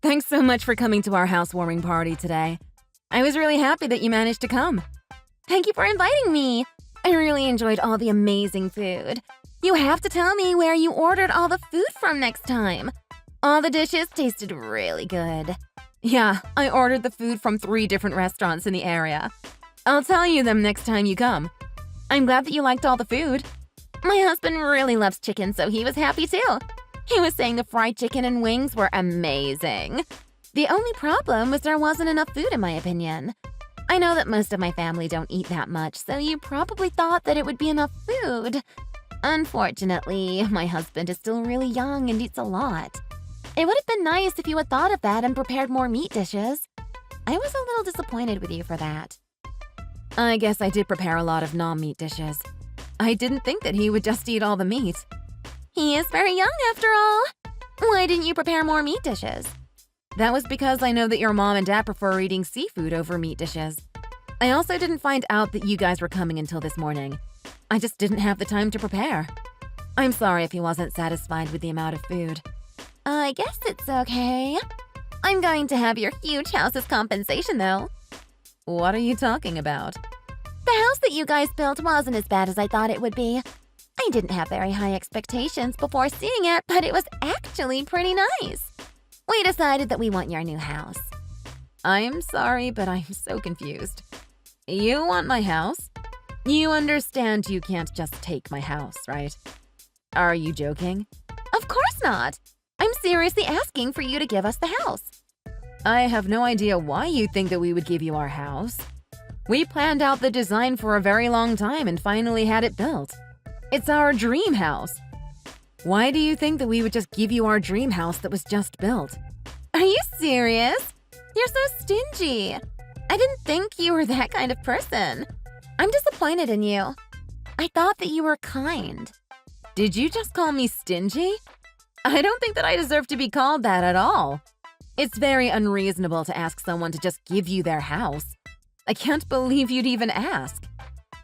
Thanks so much for coming to our housewarming party today. I was really happy that you managed to come. Thank you for inviting me. I really enjoyed all the amazing food. You have to tell me where you ordered all the food from next time. All the dishes tasted really good. Yeah, I ordered the food from 3 different restaurants in the area. I'll tell you them next time you come. I'm glad that you liked all the food. My husband really loves chicken, so he was happy too. He was saying the fried chicken and wings were amazing. The only problem was there wasn't enough food, in my opinion. I know that most of my family don't eat that much, so you probably thought that it would be enough food. Unfortunately, my husband is still really young and eats a lot. It would have been nice if you had thought of that and prepared more meat dishes. I was a little disappointed with you for that. I guess I did prepare a lot of non-meat dishes. I didn't think that he would just eat all the meat. He is very young after all. Why didn't you prepare more meat dishes? That was because I know that your mom and dad prefer eating seafood over meat dishes. I also didn't find out that you guys were coming until this morning. I just didn't have the time to prepare. I'm sorry if he wasn't satisfied with the amount of food. I guess it's okay. I'm going to have your huge house as compensation, though. What are you talking about? The house that you guys built wasn't as bad as I thought it would be. I didn't have very high expectations before seeing it, but it was actually pretty nice. We decided that we want your new house. I'm sorry, but I'm so confused. You want my house? You understand you can't just take my house, right? Are you joking? Of course not. I'm seriously asking for you to give us the house. I have no idea why you think that we would give you our house. We planned out the design for a very long time and finally had it built. It's our dream house. Why do you think that we would just give you our dream house that was just built? Are you serious? You're so stingy. I didn't think you were that kind of person. I'm disappointed in you. I thought that you were kind. Did you just call me stingy? I don't think that I deserve to be called that at all. It's very unreasonable to ask someone to just give you their house. I can't believe you'd even ask.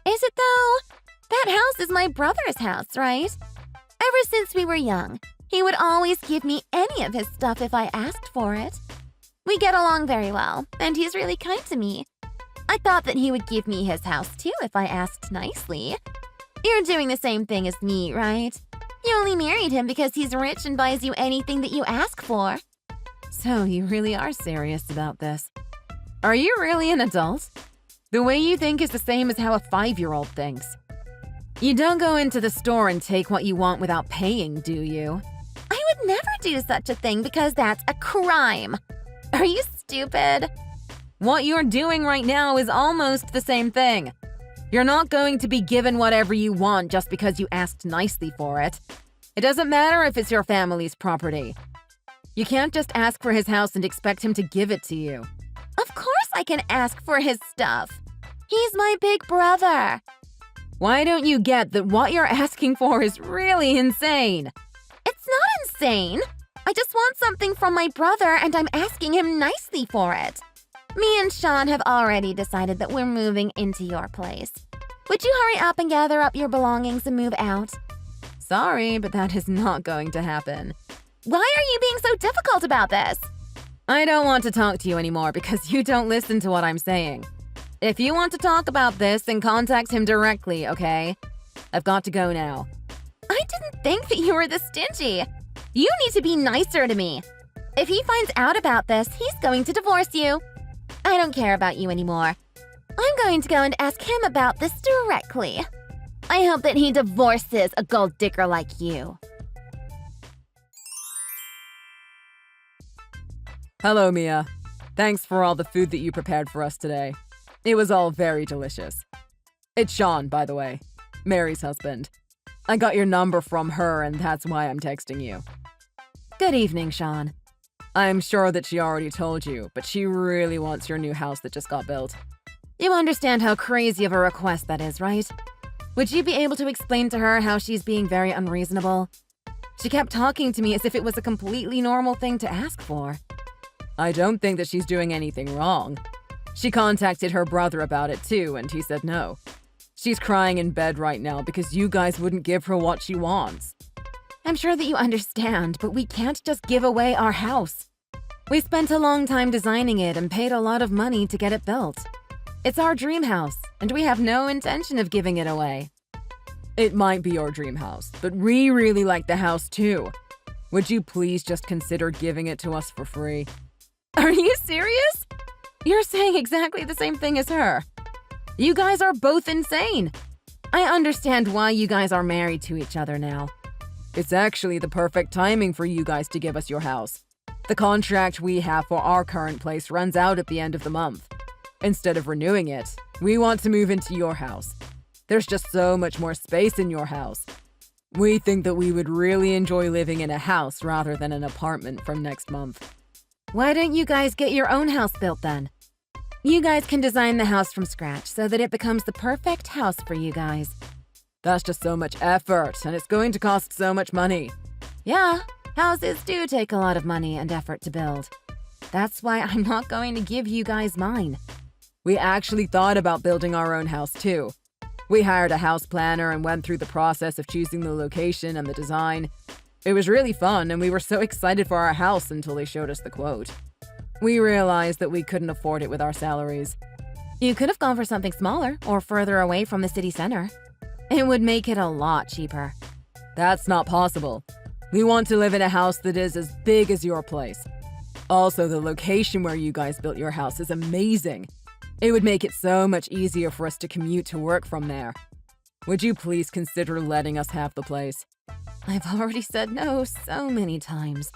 Is it though? That house is my brother's house, right? Ever since we were young, he would always give me any of his stuff if I asked for it. We get along very well, and he's really kind to me. I thought that he would give me his house too if I asked nicely. You're doing the same thing as me, right? You only married him because he's rich and buys you anything that you ask for. So you really are serious about this. Are you really an adult? The way you think is the same as how a 5-year-old thinks. You don't go into the store and take what you want without paying, do you? I would never do such a thing because that's a crime. Are you stupid? What you're doing right now is almost the same thing. You're not going to be given whatever you want just because you asked nicely for it. It doesn't matter if it's your family's property. You can't just ask for his house and expect him to give it to you. Of course I can ask for his stuff. He's my big brother. Why don't you get that what you're asking for is really insane? It's not insane. I just want something from my brother and I'm asking him nicely for it. Me and Sean have already decided that we're moving into your place. Would you hurry up and gather up your belongings and move out? Sorry, but that is not going to happen. Why are you being so difficult about this? I don't want to talk to you anymore because you don't listen to what I'm saying. If you want to talk about this, then contact him directly, okay? I've got to go now. I didn't think that you were this stingy. You need to be nicer to me. If he finds out about this, he's going to divorce you. I don't care about you anymore. I'm going to go and ask him about this directly. I hope that he divorces a gold digger like you. Hello, Mia. Thanks for all the food that you prepared for us today. It was all very delicious. It's Sean, by the way, Mary's husband. I got your number from her, and that's why I'm texting you. Good evening, Sean. I'm sure that she already told you, but she really wants your new house that just got built. You understand how crazy of a request that is, right? Would you be able to explain to her how she's being very unreasonable? She kept talking to me as if it was a completely normal thing to ask for. I don't think that she's doing anything wrong. She contacted her brother about it too, and he said no. She's crying in bed right now because you guys wouldn't give her what she wants. I'm sure that you understand, but we can't just give away our house. We spent a long time designing it and paid a lot of money to get it built. It's our dream house, and we have no intention of giving it away. It might be your dream house, but we really like the house too. Would you please just consider giving it to us for free? Are you serious? You're saying exactly the same thing as her. You guys are both insane. I understand why you guys are married to each other now. It's actually the perfect timing for you guys to give us your house. The contract we have for our current place runs out at the end of the month. Instead of renewing it, we want to move into your house. There's just so much more space in your house. We think that we would really enjoy living in a house rather than an apartment from next month. Why don't you guys get your own house built then? You guys can design the house from scratch so that it becomes the perfect house for you guys. That's just so much effort, and it's going to cost so much money. Yeah, houses do take a lot of money and effort to build. That's why I'm not going to give you guys mine. We actually thought about building our own house too. We hired a house planner and went through the process of choosing the location and the design. It was really fun, and we were so excited for our house until they showed us the quote. We realized that we couldn't afford it with our salaries. You could have gone for something smaller or further away from the city center. It would make it a lot cheaper. That's not possible. We want to live in a house that is as big as your place. Also, the location where you guys built your house is amazing. It would make it so much easier for us to commute to work from there. Would you please consider letting us have the place? I've already said no so many times.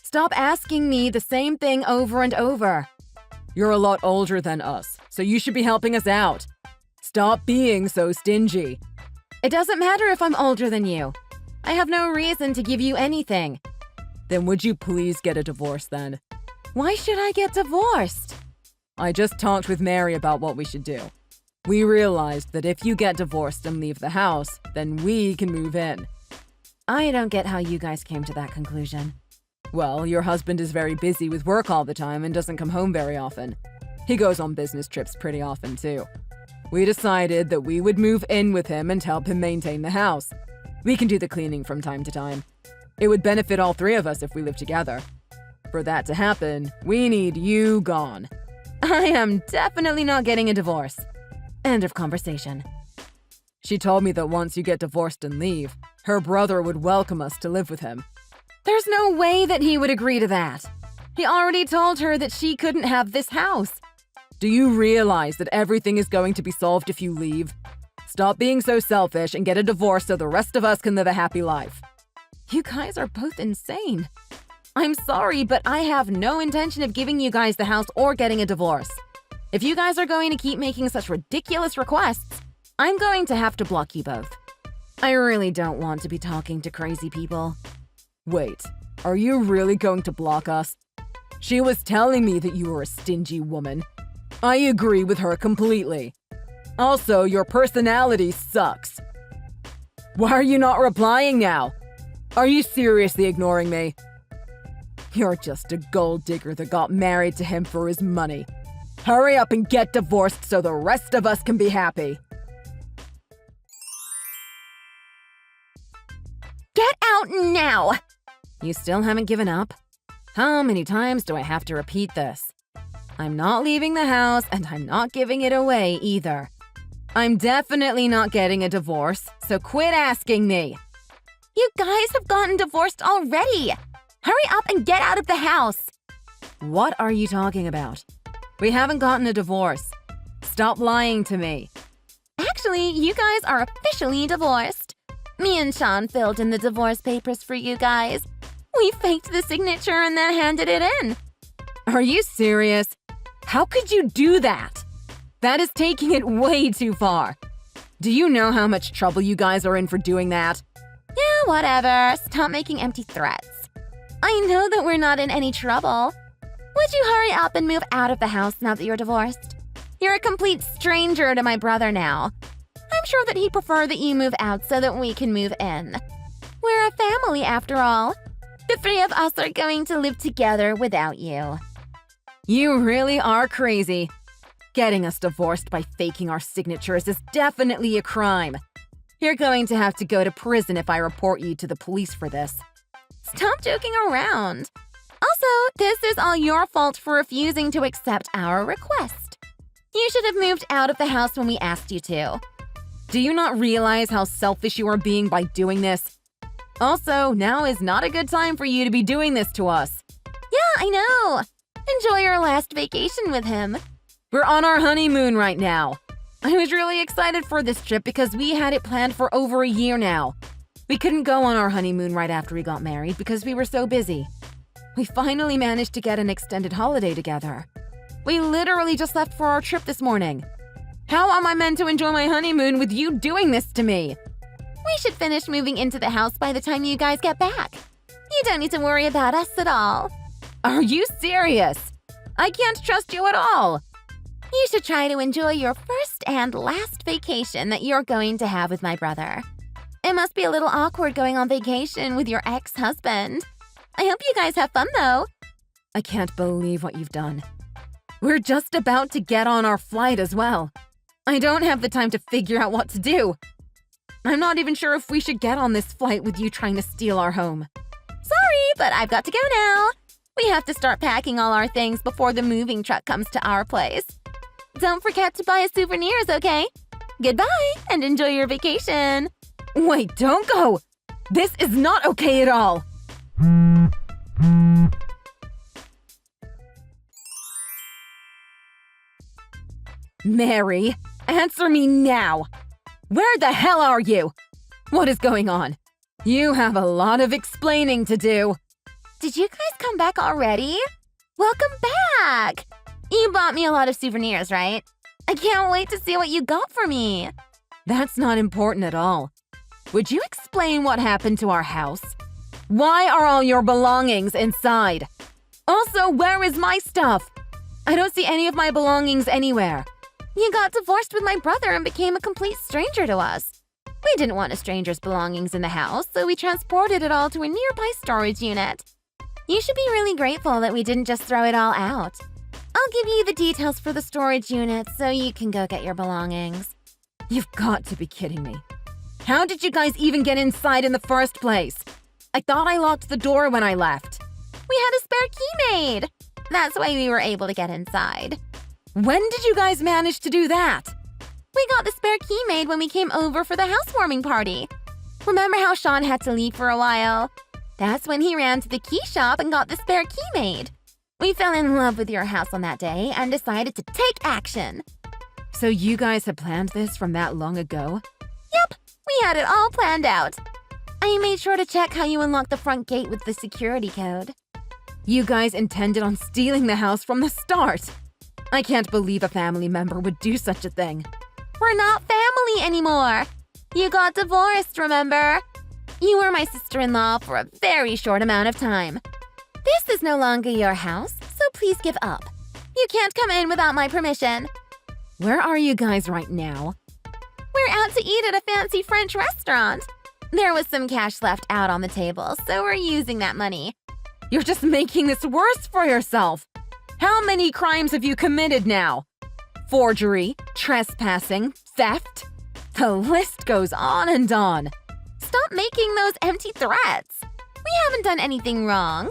Stop asking me the same thing over and over. You're a lot older than us, so you should be helping us out. Stop being so stingy. It doesn't matter if I'm older than you. I have no reason to give you anything. Then would you please get a divorce then? Why should I get divorced? I just talked with Mary about what we should do. We realized that if you get divorced and leave the house, then we can move in. I don't get how you guys came to that conclusion. Well, your husband is very busy with work all the time and doesn't come home very often. He goes on business trips pretty often too. We decided that we would move in with him and help him maintain the house. We can do the cleaning from time to time. It would benefit all three of us if we live together. For that to happen, we need you gone. I am definitely not getting a divorce. End of conversation. She told me that once you get divorced and leave, her brother would welcome us to live with him. There's no way that he would agree to that. He already told her that she couldn't have this house. Do you realize that everything is going to be solved if you leave? Stop being so selfish and get a divorce so the rest of us can live a happy life. You guys are both insane. I'm sorry, but I have no intention of giving you guys the house or getting a divorce. If you guys are going to keep making such ridiculous requests, I'm going to have to block you both. I really don't want to be talking to crazy people. Wait, are you really going to block us? She was telling me that you were a stingy woman. I agree with her completely. Also, your personality sucks. Why are you not replying now? Are you seriously ignoring me? You're just a gold digger that got married to him for his money. Hurry up and get divorced so the rest of us can be happy. Get out now! You still haven't given up? How many times do I have to repeat this? I'm not leaving the house, and I'm not giving it away either. I'm definitely not getting a divorce, so quit asking me. You guys have gotten divorced already! Hurry up and get out of the house! What are you talking about? We haven't gotten a divorce. Stop lying to me. Actually, you guys are officially divorced. Me and Sean filled in the divorce papers for you guys. We faked the signature and then handed it in. Are you serious? How could you do that? That is taking it way too far. Do you know how much trouble you guys are in for doing that? Yeah, whatever. Stop making empty threats. I know that we're not in any trouble. Would you hurry up and move out of the house now that you're divorced? You're a complete stranger to my brother now. I'm sure that he'd prefer that you move out so that we can move in. We're a family after all. The three of us are going to live together without you. You really are crazy. Getting us divorced by faking our signatures is definitely a crime. You're going to have to go to prison if I report you to the police for this. Stop joking around. Also, this is all your fault for refusing to accept our request. You should have moved out of the house when we asked you to. Do you not realize how selfish you are being by doing this? Also, now is not a good time for you to be doing this to us. Yeah, I know. Enjoy your last vacation with him. We're on our honeymoon right now. I was really excited for this trip because we had it planned for over a year now. We couldn't go on our honeymoon right after we got married because we were so busy. We finally managed to get an extended holiday together. We literally just left for our trip this morning. How am I meant to enjoy my honeymoon with you doing this to me? We should finish moving into the house by the time you guys get back. You don't need to worry about us at all. Are you serious? I can't trust you at all. You should try to enjoy your first and last vacation that you're going to have with my brother. It must be a little awkward going on vacation with your ex-husband. I hope you guys have fun, though. I can't believe what you've done. We're just about to get on our flight as well. I don't have the time to figure out what to do. I'm not even sure if we should get on this flight with you trying to steal our home. Sorry, but I've got to go now. We have to start packing all our things before the moving truck comes to our place. Don't forget to buy us souvenirs, okay? Goodbye, and enjoy your vacation. Wait, don't go! This is not okay at all! Mary, answer me now! Where the hell are you? What is going on? You have a lot of explaining to do. Did you guys come back already? Welcome back! You bought me a lot of souvenirs, right? I can't wait to see what you got for me. That's not important at all. Would you explain what happened to our house? Why are all your belongings inside? Also, where is my stuff? I don't see any of my belongings anywhere. You got divorced with my brother and became a complete stranger to us. We didn't want a stranger's belongings in the house, so we transported it all to a nearby storage unit. You should be really grateful that we didn't just throw it all out. I'll give you the details for the storage unit so you can go get your belongings. You've got to be kidding me. How did you guys even get inside in the first place? I thought I locked the door when I left. We had a spare key made. That's why we were able to get inside. When did you guys manage to do that? We got the spare key made when we came over for the housewarming party. Remember how Sean had to leave for a while? That's when he ran to the key shop and got the spare key made. We fell in love with your house on that day and decided to take action. So you guys had planned this from that long ago? Yep, we had it all planned out. I made sure to check how you unlock the front gate with the security code. You guys intended on stealing the house from the start. I can't believe a family member would do such a thing. We're not family anymore. You got divorced, remember? You were my sister-in-law for a very short amount of time. This is no longer your house, so please give up. You can't come in without my permission. Where are you guys right now? We're out to eat at a fancy French restaurant. There was some cash left out on the table, so we're using that money. You're just making this worse for yourself. How many crimes have you committed now? Forgery, trespassing, theft. The list goes on and on. Stop making those empty threats. We haven't done anything wrong.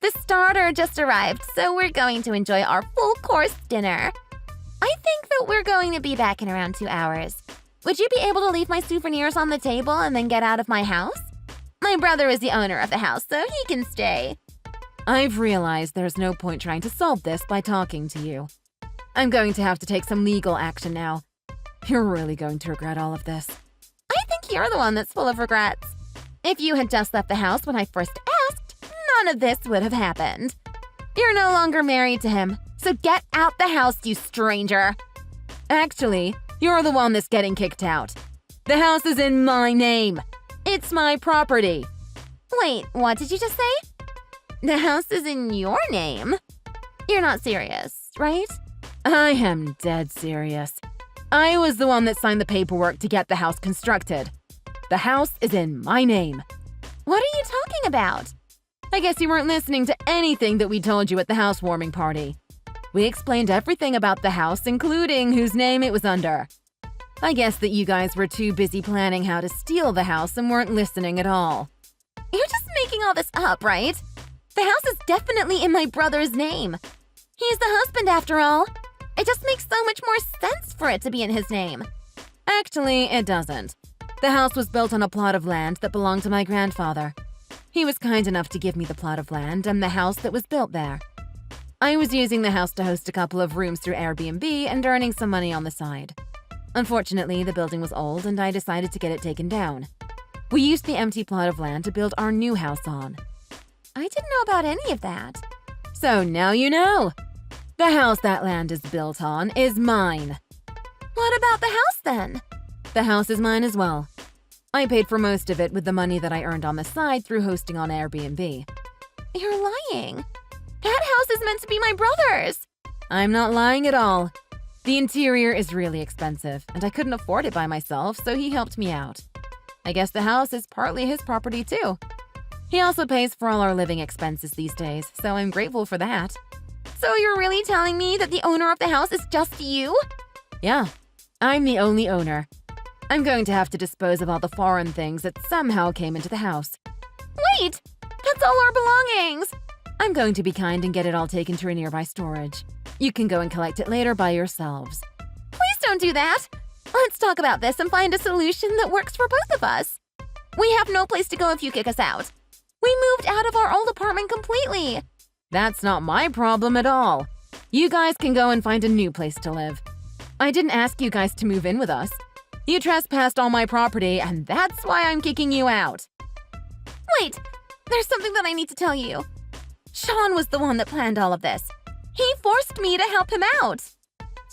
The starter just arrived, so we're going to enjoy our full-course dinner. I think that we're going to be back in around 2 hours. Would you be able to leave my souvenirs on the table and then get out of my house? My brother is the owner of the house, so he can stay. I've realized there's no point trying to solve this by talking to you. I'm going to have to take some legal action now. You're really going to regret all of this. I think you're the one that's full of regrets. If you had just left the house when I first asked, none of this would have happened. You're no longer married to him, so get out the house, you stranger. Actually, you're the one that's getting kicked out. The house is in my name. It's my property. Wait, what did you just say? The house is in your name? You're not serious, right? I am dead serious. I was the one that signed the paperwork to get the house constructed. The house is in my name. What are you talking about? I guess you weren't listening to anything that we told you at the housewarming party. We explained everything about the house, including whose name it was under. I guess that you guys were too busy planning how to steal the house and weren't listening at all. You're just making all this up, right? The house is definitely in my brother's name. He's the husband after all. It just makes so much more sense for it to be in his name. Actually, it doesn't. The house was built on a plot of land that belonged to my grandfather. He was kind enough to give me the plot of land and the house that was built there. I was using the house to host a couple of rooms through Airbnb and earning some money on the side. Unfortunately, the building was old and I decided to get it taken down. We used the empty plot of land to build our new house on. I didn't know about any of that. So now you know. The house that land is built on is mine. What about the house then? The house is mine as well. I paid for most of it with the money that I earned on the side through hosting on Airbnb. You're lying. That house is meant to be my brother's. I'm not lying at all. The interior is really expensive, and I couldn't afford it by myself, so he helped me out. I guess the house is partly his property too. He also pays for all our living expenses these days, so I'm grateful for that. So you're really telling me that the owner of the house is just you? Yeah, I'm the only owner. I'm going to have to dispose of all the foreign things that somehow came into the house. Wait! That's all our belongings! I'm going to be kind and get it all taken to a nearby storage. You can go and collect it later by yourselves. Please don't do that! Let's talk about this and find a solution that works for both of us. We have no place to go if you kick us out. We moved out of our old apartment completely. That's not my problem at all. You guys can go and find a new place to live. I didn't ask you guys to move in with us. You trespassed on my property, and that's why I'm kicking you out. Wait, there's something that I need to tell you. Sean was the one that planned all of this. He forced me to help him out.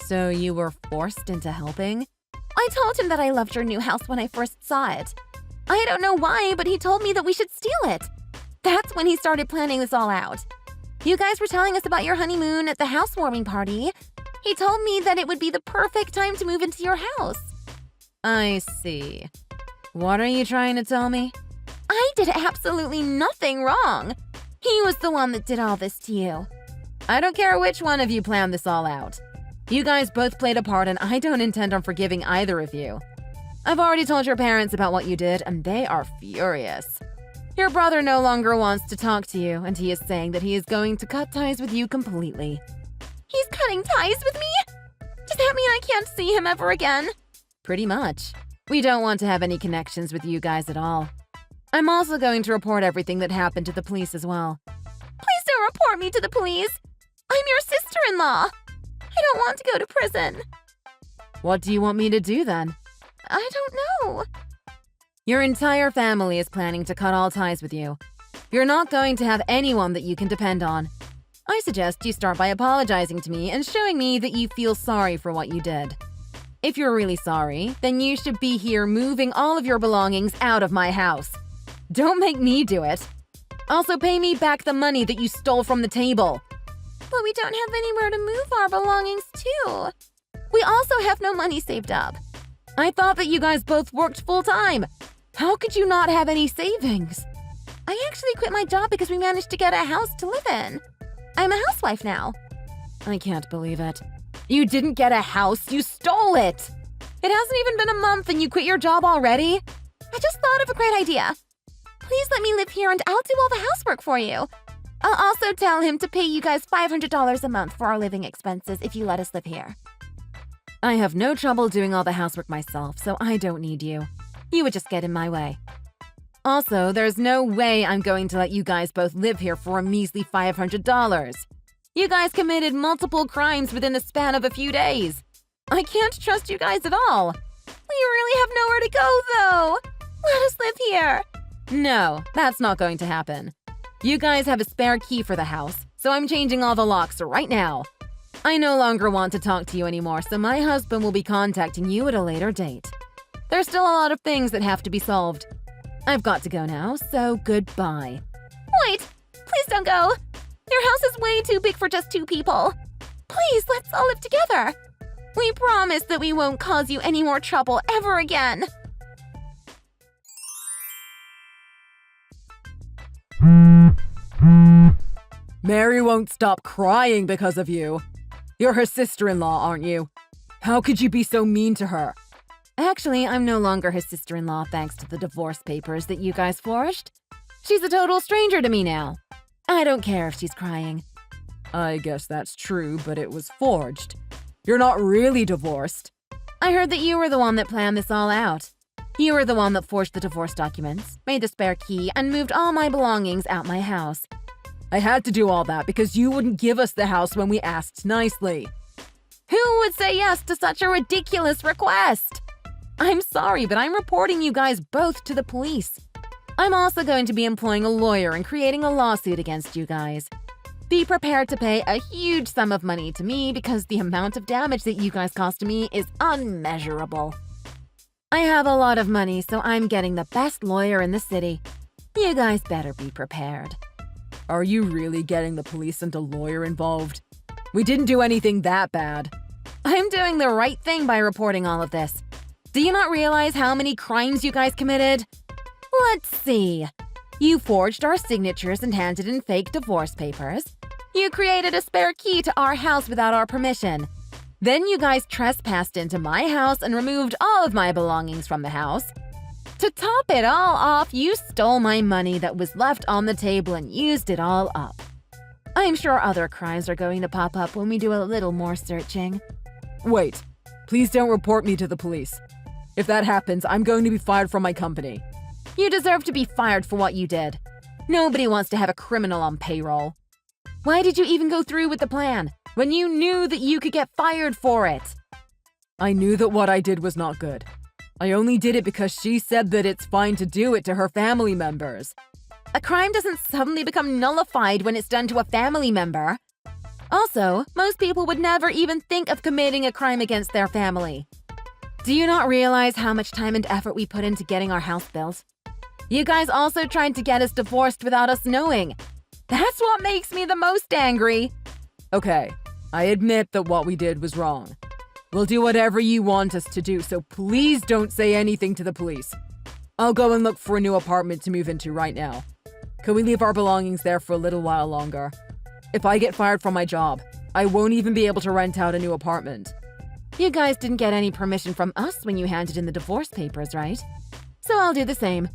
So you were forced into helping? I told him that I loved your new house when I first saw it. I don't know why, but he told me that we should steal it. That's when he started planning this all out. You guys were telling us about your honeymoon at the housewarming party. He told me that it would be the perfect time to move into your house. I see. What are you trying to tell me? I did absolutely nothing wrong. He was the one that did all this to you. I don't care which one of you planned this all out. You guys both played a part, and I don't intend on forgiving either of you. I've already told your parents about what you did, and they are furious. Your brother no longer wants to talk to you, and he is saying that he is going to cut ties with you completely. He's cutting ties with me? Does that mean I can't see him ever again? Pretty much. We don't want to have any connections with you guys at all. I'm also going to report everything that happened to the police as well. Please don't report me to the police. I'm your sister-in-law. I don't want to go to prison. What do you want me to do then? I don't know. Your entire family is planning to cut all ties with you. You're not going to have anyone that you can depend on. I suggest you start by apologizing to me and showing me that you feel sorry for what you did. If you're really sorry, then you should be here moving all of your belongings out of my house. Don't make me do it. Also, pay me back the money that you stole from the table. But we don't have anywhere to move our belongings to. We also have no money saved up. I thought that you guys both worked full-time. How could you not have any savings? I actually quit my job because we managed to get a house to live in. I'm a housewife now. I can't believe it. You didn't get a house, you stole it! It hasn't even been a month and you quit your job already? I just thought of a great idea. Please let me live here and I'll do all the housework for you. I'll also tell him to pay you guys $500 a month for our living expenses if you let us live here. I have no trouble doing all the housework myself, so I don't need you. You would just get in my way. Also, there's no way I'm going to let you guys both live here for a measly $500. You guys committed multiple crimes within the span of a few days. I can't trust you guys at all. We really have nowhere to go, though. Let us live here. No, that's not going to happen. You guys have a spare key for the house, so I'm changing all the locks right now. I no longer want to talk to you anymore, so my husband will be contacting you at a later date. There's still a lot of things that have to be solved. I've got to go now, so goodbye. Wait! Please don't go! Your house is way too big for just two people. Please, let's all live together. We promise that we won't cause you any more trouble ever again. Mary won't stop crying because of you. You're her sister-in-law, aren't you? How could you be so mean to her? Actually, I'm no longer her sister-in-law thanks to the divorce papers that you guys forged. She's a total stranger to me now. I don't care if she's crying. I guess that's true, but it was forged. You're not really divorced. I heard that you were the one that planned this all out. You were the one that forged the divorce documents, made the spare key, and moved all my belongings out my house. I had to do all that because you wouldn't give us the house when we asked nicely. Who would say yes to such a ridiculous request? I'm sorry, but I'm reporting you guys both to the police. I'm also going to be employing a lawyer and creating a lawsuit against you guys. Be prepared to pay a huge sum of money to me because the amount of damage that you guys caused to me is unmeasurable. I have a lot of money, so I'm getting the best lawyer in the city. You guys better be prepared. Are you really getting the police and a lawyer involved? We didn't do anything that bad. I'm doing the right thing by reporting all of this. Do you not realize how many crimes you guys committed? Let's see. You forged our signatures and handed in fake divorce papers. You created a spare key to our house without our permission. Then you guys trespassed into my house and removed all of my belongings from the house. To top it all off, you stole my money that was left on the table and used it all up. I'm sure other crimes are going to pop up when we do a little more searching. Wait, please don't report me to the police. If that happens, I'm going to be fired from my company. You deserve to be fired for what you did. Nobody wants to have a criminal on payroll. Why did you even go through with the plan when you knew that you could get fired for it? I knew that what I did was not good. I only did it because she said that it's fine to do it to her family members. A crime doesn't suddenly become nullified when it's done to a family member. Also, most people would never even think of committing a crime against their family. Do you not realize how much time and effort we put into getting our house built? You guys also tried to get us divorced without us knowing. That's what makes me the most angry. Okay, I admit that what we did was wrong. We'll do whatever you want us to do, so please don't say anything to the police. I'll go and look for a new apartment to move into right now. Could we leave our belongings there for a little while longer? If I get fired from my job, I won't even be able to rent out a new apartment. You guys didn't get any permission from us when you handed in the divorce papers, right? So I'll do the same.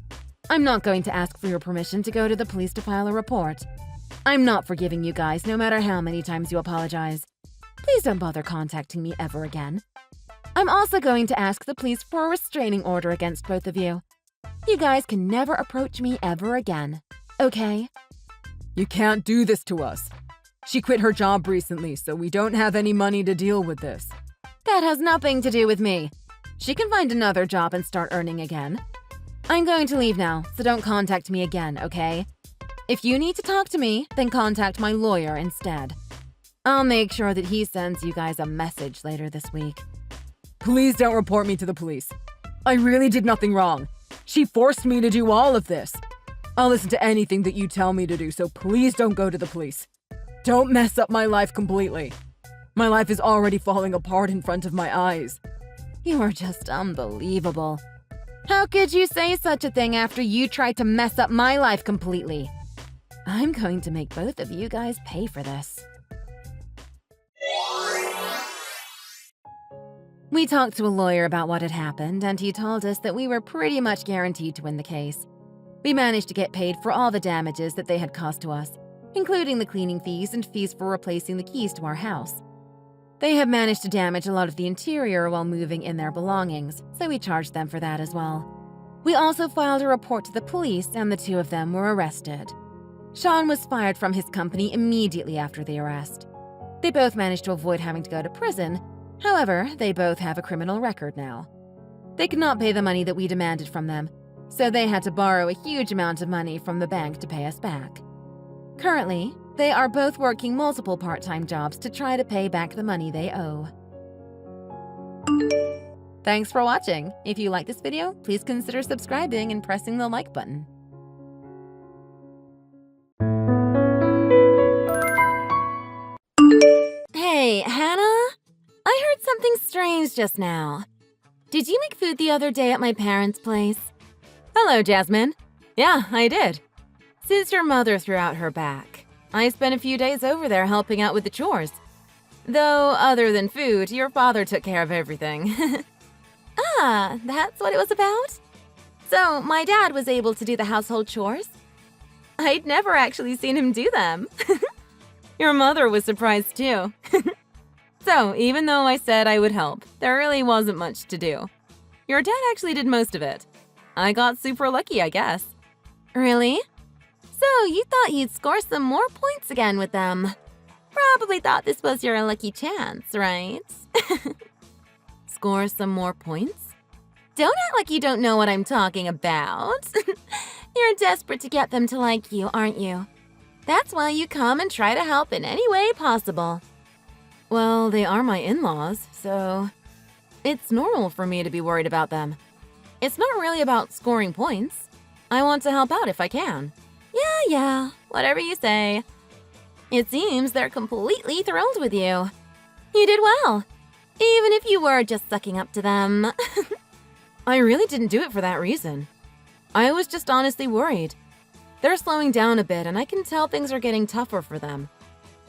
I'm not going to ask for your permission to go to the police to file a report. I'm not forgiving you guys no matter how many times you apologize. Please don't bother contacting me ever again. I'm also going to ask the police for a restraining order against both of you. You guys can never approach me ever again, okay? You can't do this to us. She quit her job recently, so we don't have any money to deal with this. That has nothing to do with me. She can find another job and start earning again. I'm going to leave now, so don't contact me again, okay? If you need to talk to me, then contact my lawyer instead. I'll make sure that he sends you guys a message later this week. Please don't report me to the police. I really did nothing wrong. She forced me to do all of this. I'll listen to anything that you tell me to do, so please don't go to the police. Don't mess up my life completely. My life is already falling apart in front of my eyes. You are just unbelievable. How could you say such a thing after you tried to mess up my life completely? I'm going to make both of you guys pay for this. We talked to a lawyer about what had happened, and he told us that we were pretty much guaranteed to win the case. We managed to get paid for all the damages that they had caused to us, including the cleaning fees and fees for replacing the keys to our house. They had managed to damage a lot of the interior while moving in their belongings, so we charged them for that as well. We also filed a report to the police, and the two of them were arrested. Sean was fired from his company immediately after the arrest. They both managed to avoid having to go to prison. However, they both have a criminal record now. They could not pay the money that we demanded from them, so they had to borrow a huge amount of money from the bank to pay us back. Currently, they are both working multiple part-time jobs to try to pay back the money they owe. Thanks for watching. If you like this video, please consider subscribing and pressing the like button. Hey, Hannah? I heard something strange just now. Did you make food the other day at my parents' place? Hello, Jasmine. Yeah, I did. Since your mother threw out her back, I spent a few days over there helping out with the chores. Though, other than food, your father took care of everything. Ah, that's what it was about? So, my dad was able to do the household chores? I'd never actually seen him do them. Your mother was surprised too. So, even though I said I would help, there really wasn't much to do. Your dad actually did most of it. I got super lucky, I guess. Really? So you thought you'd score some more points again with them. Probably thought this was your lucky chance, right? Score some more points? Don't act like you don't know what I'm talking about. You're desperate to get them to like you, aren't you? That's why you come and try to help in any way possible. Well, they are my in-laws, so it's normal for me to be worried about them. It's not really about scoring points. I want to help out if I can. Yeah, whatever you say. It seems they're completely thrilled with you. You did well, even if you were just sucking up to them. I really didn't do it for that reason. I was just honestly worried. They're slowing down a bit, and I can tell things are getting tougher for them.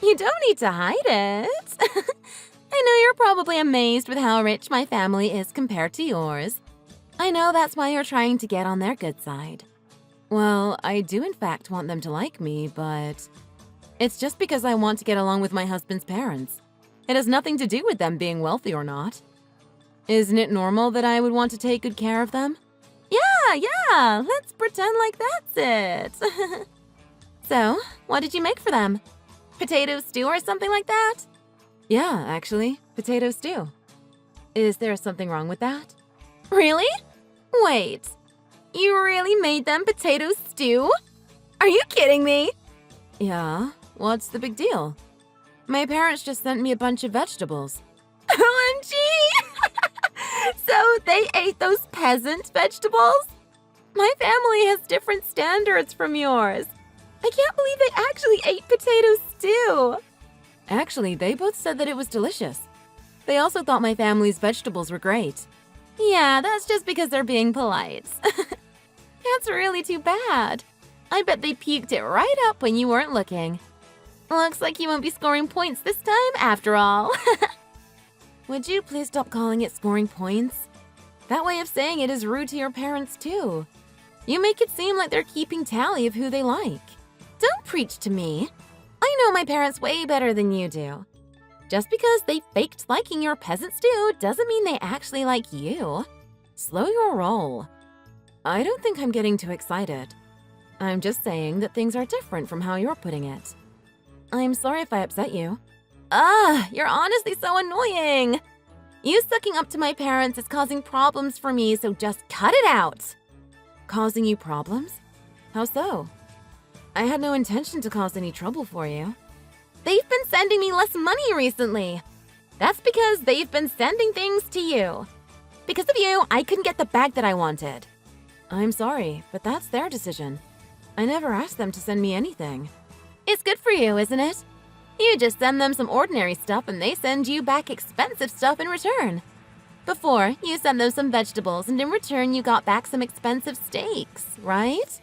You don't need to hide it. I know you're probably amazed with how rich my family is compared to yours. I know that's why you're trying to get on their good side. Well, I do in fact want them to like me, but it's just because I want to get along with my husband's parents. It has nothing to do with them being wealthy or not. Isn't it normal that I would want to take good care of them? Yeah, let's pretend like that's it. So, what did you make for them? Potato stew or something like that? Yeah, actually, potato stew. Is there something wrong with that? Really? Wait, you really made them potato stew? Are you kidding me? Yeah, what's the big deal? My parents just sent me a bunch of vegetables. OMG! So they ate those peasant vegetables? My family has different standards from yours. I can't believe they actually ate potato stew. Actually, they both said that it was delicious. They also thought my family's vegetables were great. Yeah, that's just because they're being polite. That's really too bad. I bet they puked it right up when you weren't looking. Looks like you won't be scoring points this time after all. Would you please stop calling it scoring points? That way of saying it is rude to your parents too. You make it seem like they're keeping tally of who they like. Don't preach to me. I know my parents way better than you do. Just because they faked liking your peasant stew doesn't mean they actually like you. Slow your roll. I don't think I'm getting too excited. I'm just saying that things are different from how you're putting it. I'm sorry if I upset you. You're honestly so annoying. You sucking up to my parents is causing problems for me, so just cut it out. Causing you problems? How so? I had no intention to cause any trouble for you. They've been sending me less money recently. That's because they've been sending things to you. Because of you, I couldn't get the bag that I wanted. I'm sorry, but that's their decision. I never asked them to send me anything. It's good for you, isn't it? You just send them some ordinary stuff and they send you back expensive stuff in return. Before, you sent them some vegetables and in return you got back some expensive steaks, right?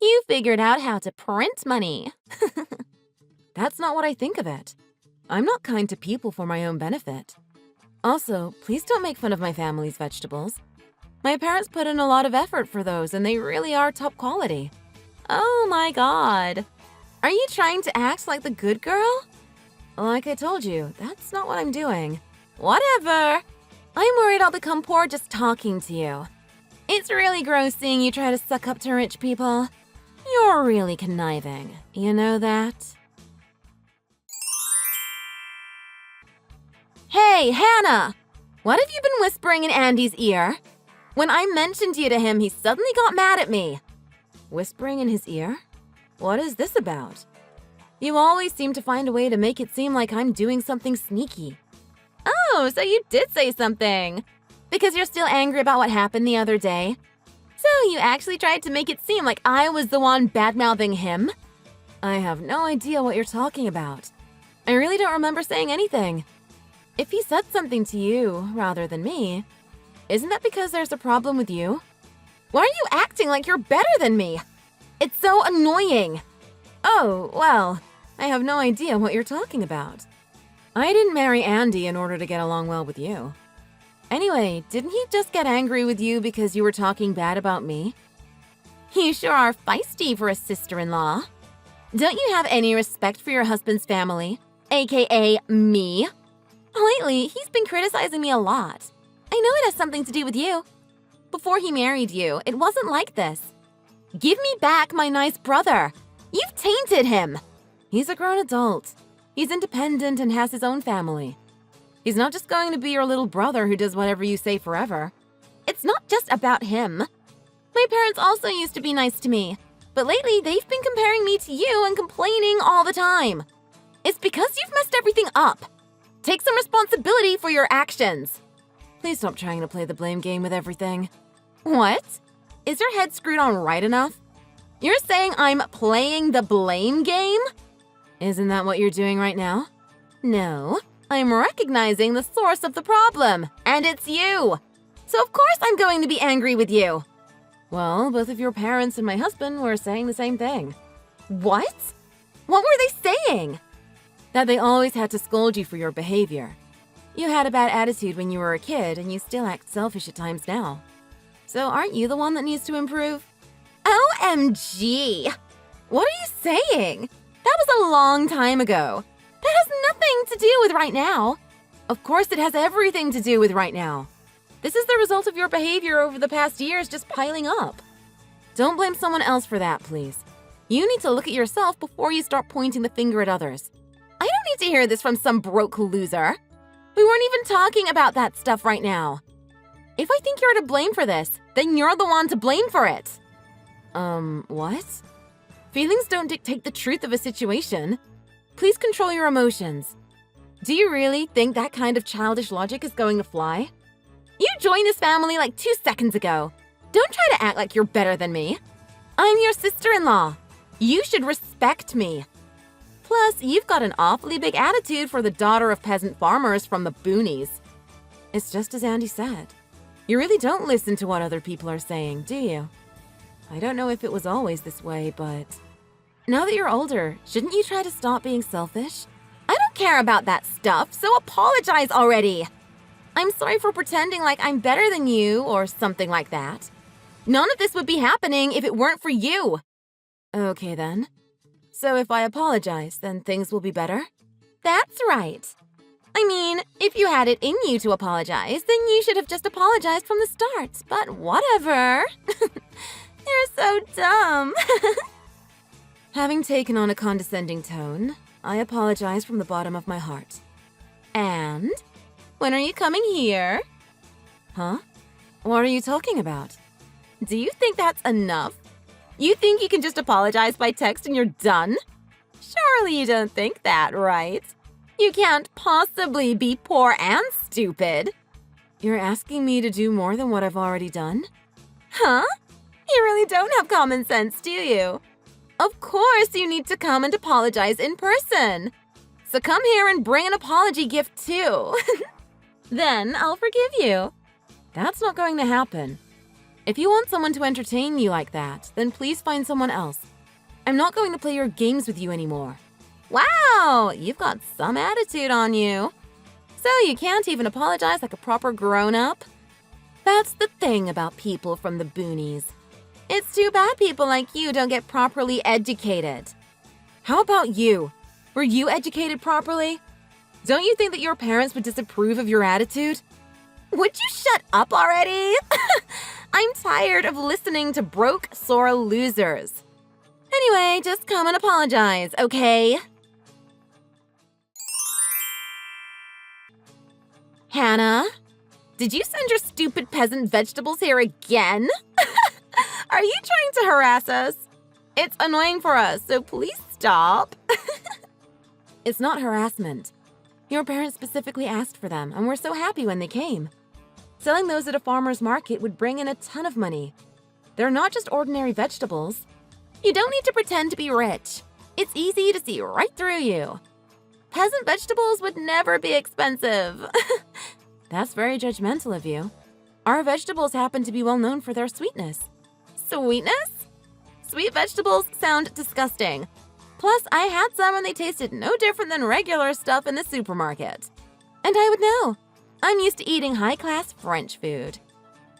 You figured out how to print money. That's not what I think of it. I'm not kind to people for my own benefit. Also, please don't make fun of my family's vegetables. My parents put in a lot of effort for those and they really are top quality. Oh my god. Are you trying to act like the good girl? Like I told you, that's not what I'm doing. Whatever. I'm worried I'll become poor just talking to you. It's really gross seeing you try to suck up to rich people. You're really conniving. You know that? Hey, Hannah! What have you been whispering in Andy's ear? When I mentioned you to him, he suddenly got mad at me. Whispering in his ear? What is this about? You always seem to find a way to make it seem like I'm doing something sneaky. Oh, so you did say something. Because you're still angry about what happened the other day? So you actually tried to make it seem like I was the one bad-mouthing him? I have no idea what you're talking about. I really don't remember saying anything. If he said something to you rather than me, isn't that because there's a problem with you? Why are you acting like you're better than me? It's so annoying. Oh, well, I have no idea what you're talking about. I didn't marry Andy in order to get along well with you. Anyway, didn't he just get angry with you because you were talking bad about me? You sure are feisty for a sister-in-law. Don't you have any respect for your husband's family, aka me? Lately, he's been criticizing me a lot. I know it has something to do with you. Before he married you, it wasn't like this. Give me back my nice brother. You've tainted him. He's a grown adult. He's independent and has his own family. He's not just going to be your little brother who does whatever you say forever. It's not just about him. My parents also used to be nice to me, but lately they've been comparing me to you and complaining all the time. It's because you've messed everything up. Take some responsibility for your actions. Please stop trying to play the blame game with everything. What? Is your head screwed on right enough? You're saying I'm playing the blame game? Isn't that what you're doing right now? No, I'm recognizing the source of the problem, and it's you. So of course I'm going to be angry with you. Well, both of your parents and my husband were saying the same thing. What? What were they saying? That they always had to scold you for your behavior. You had a bad attitude when you were a kid, and you still act selfish at times now. So aren't you the one that needs to improve? OMG! What are you saying? That was a long time ago. That has nothing to do with right now. Of course it has everything to do with right now. This is the result of your behavior over the past years just piling up. Don't blame someone else for that, please. You need to look at yourself before you start pointing the finger at others. I don't need to hear this from some broke loser. We weren't even talking about that stuff right now. If I think you're to blame for this, then you're the one to blame for it. What? Feelings don't dictate the truth of a situation. Please control your emotions. Do you really think that kind of childish logic is going to fly? You joined this family like 2 seconds ago. Don't try to act like you're better than me. I'm your sister-in-law. You should respect me. Plus, you've got an awfully big attitude for the daughter of peasant farmers from the boonies. It's just as Andy said. You really don't listen to what other people are saying, do you? I don't know if it was always this way, but now that you're older, shouldn't you try to stop being selfish? I don't care about that stuff, so apologize already. I'm sorry for pretending like I'm better than you or something like that. None of this would be happening if it weren't for you. Okay then. So if I apologize, then things will be better? That's right. I mean, if you had it in you to apologize, then you should have just apologized from the start, but whatever. You're so dumb. Having taken on a condescending tone, I apologize from the bottom of my heart. And? When are you coming here? Huh? What are you talking about? Do you think that's enough? You think you can just apologize by text and you're done? Surely you don't think that, right? You can't possibly be poor and stupid. You're asking me to do more than what I've already done? Huh? You really don't have common sense, do you? Of course you need to come and apologize in person. So come here and bring an apology gift too. Then I'll forgive you. That's not going to happen. If you want someone to entertain you like that, then please find someone else. I'm not going to play your games with you anymore. Wow, you've got some attitude on you. So you can't even apologize like a proper grown-up? That's the thing about people from the boonies. It's too bad people like you don't get properly educated. How about you? Were you educated properly? Don't you think that your parents would disapprove of your attitude? Would you shut up already? I'm tired of listening to broke, sore losers. Anyway, just come and apologize, okay? Hannah, did you send your stupid peasant vegetables here again? Are you trying to harass us? It's annoying for us, so please stop. It's not harassment. Your parents specifically asked for them, and we're so happy when they came. Selling those at a farmer's market would bring in a ton of money. They're not just ordinary vegetables. You don't need to pretend to be rich. It's easy to see right through you. Peasant vegetables would never be expensive. That's very judgmental of you. Our vegetables happen to be well known for their sweetness. Sweetness? Sweet vegetables sound disgusting. Plus, I had some and they tasted no different than regular stuff in the supermarket. And I would know. I'm used to eating high-class French food.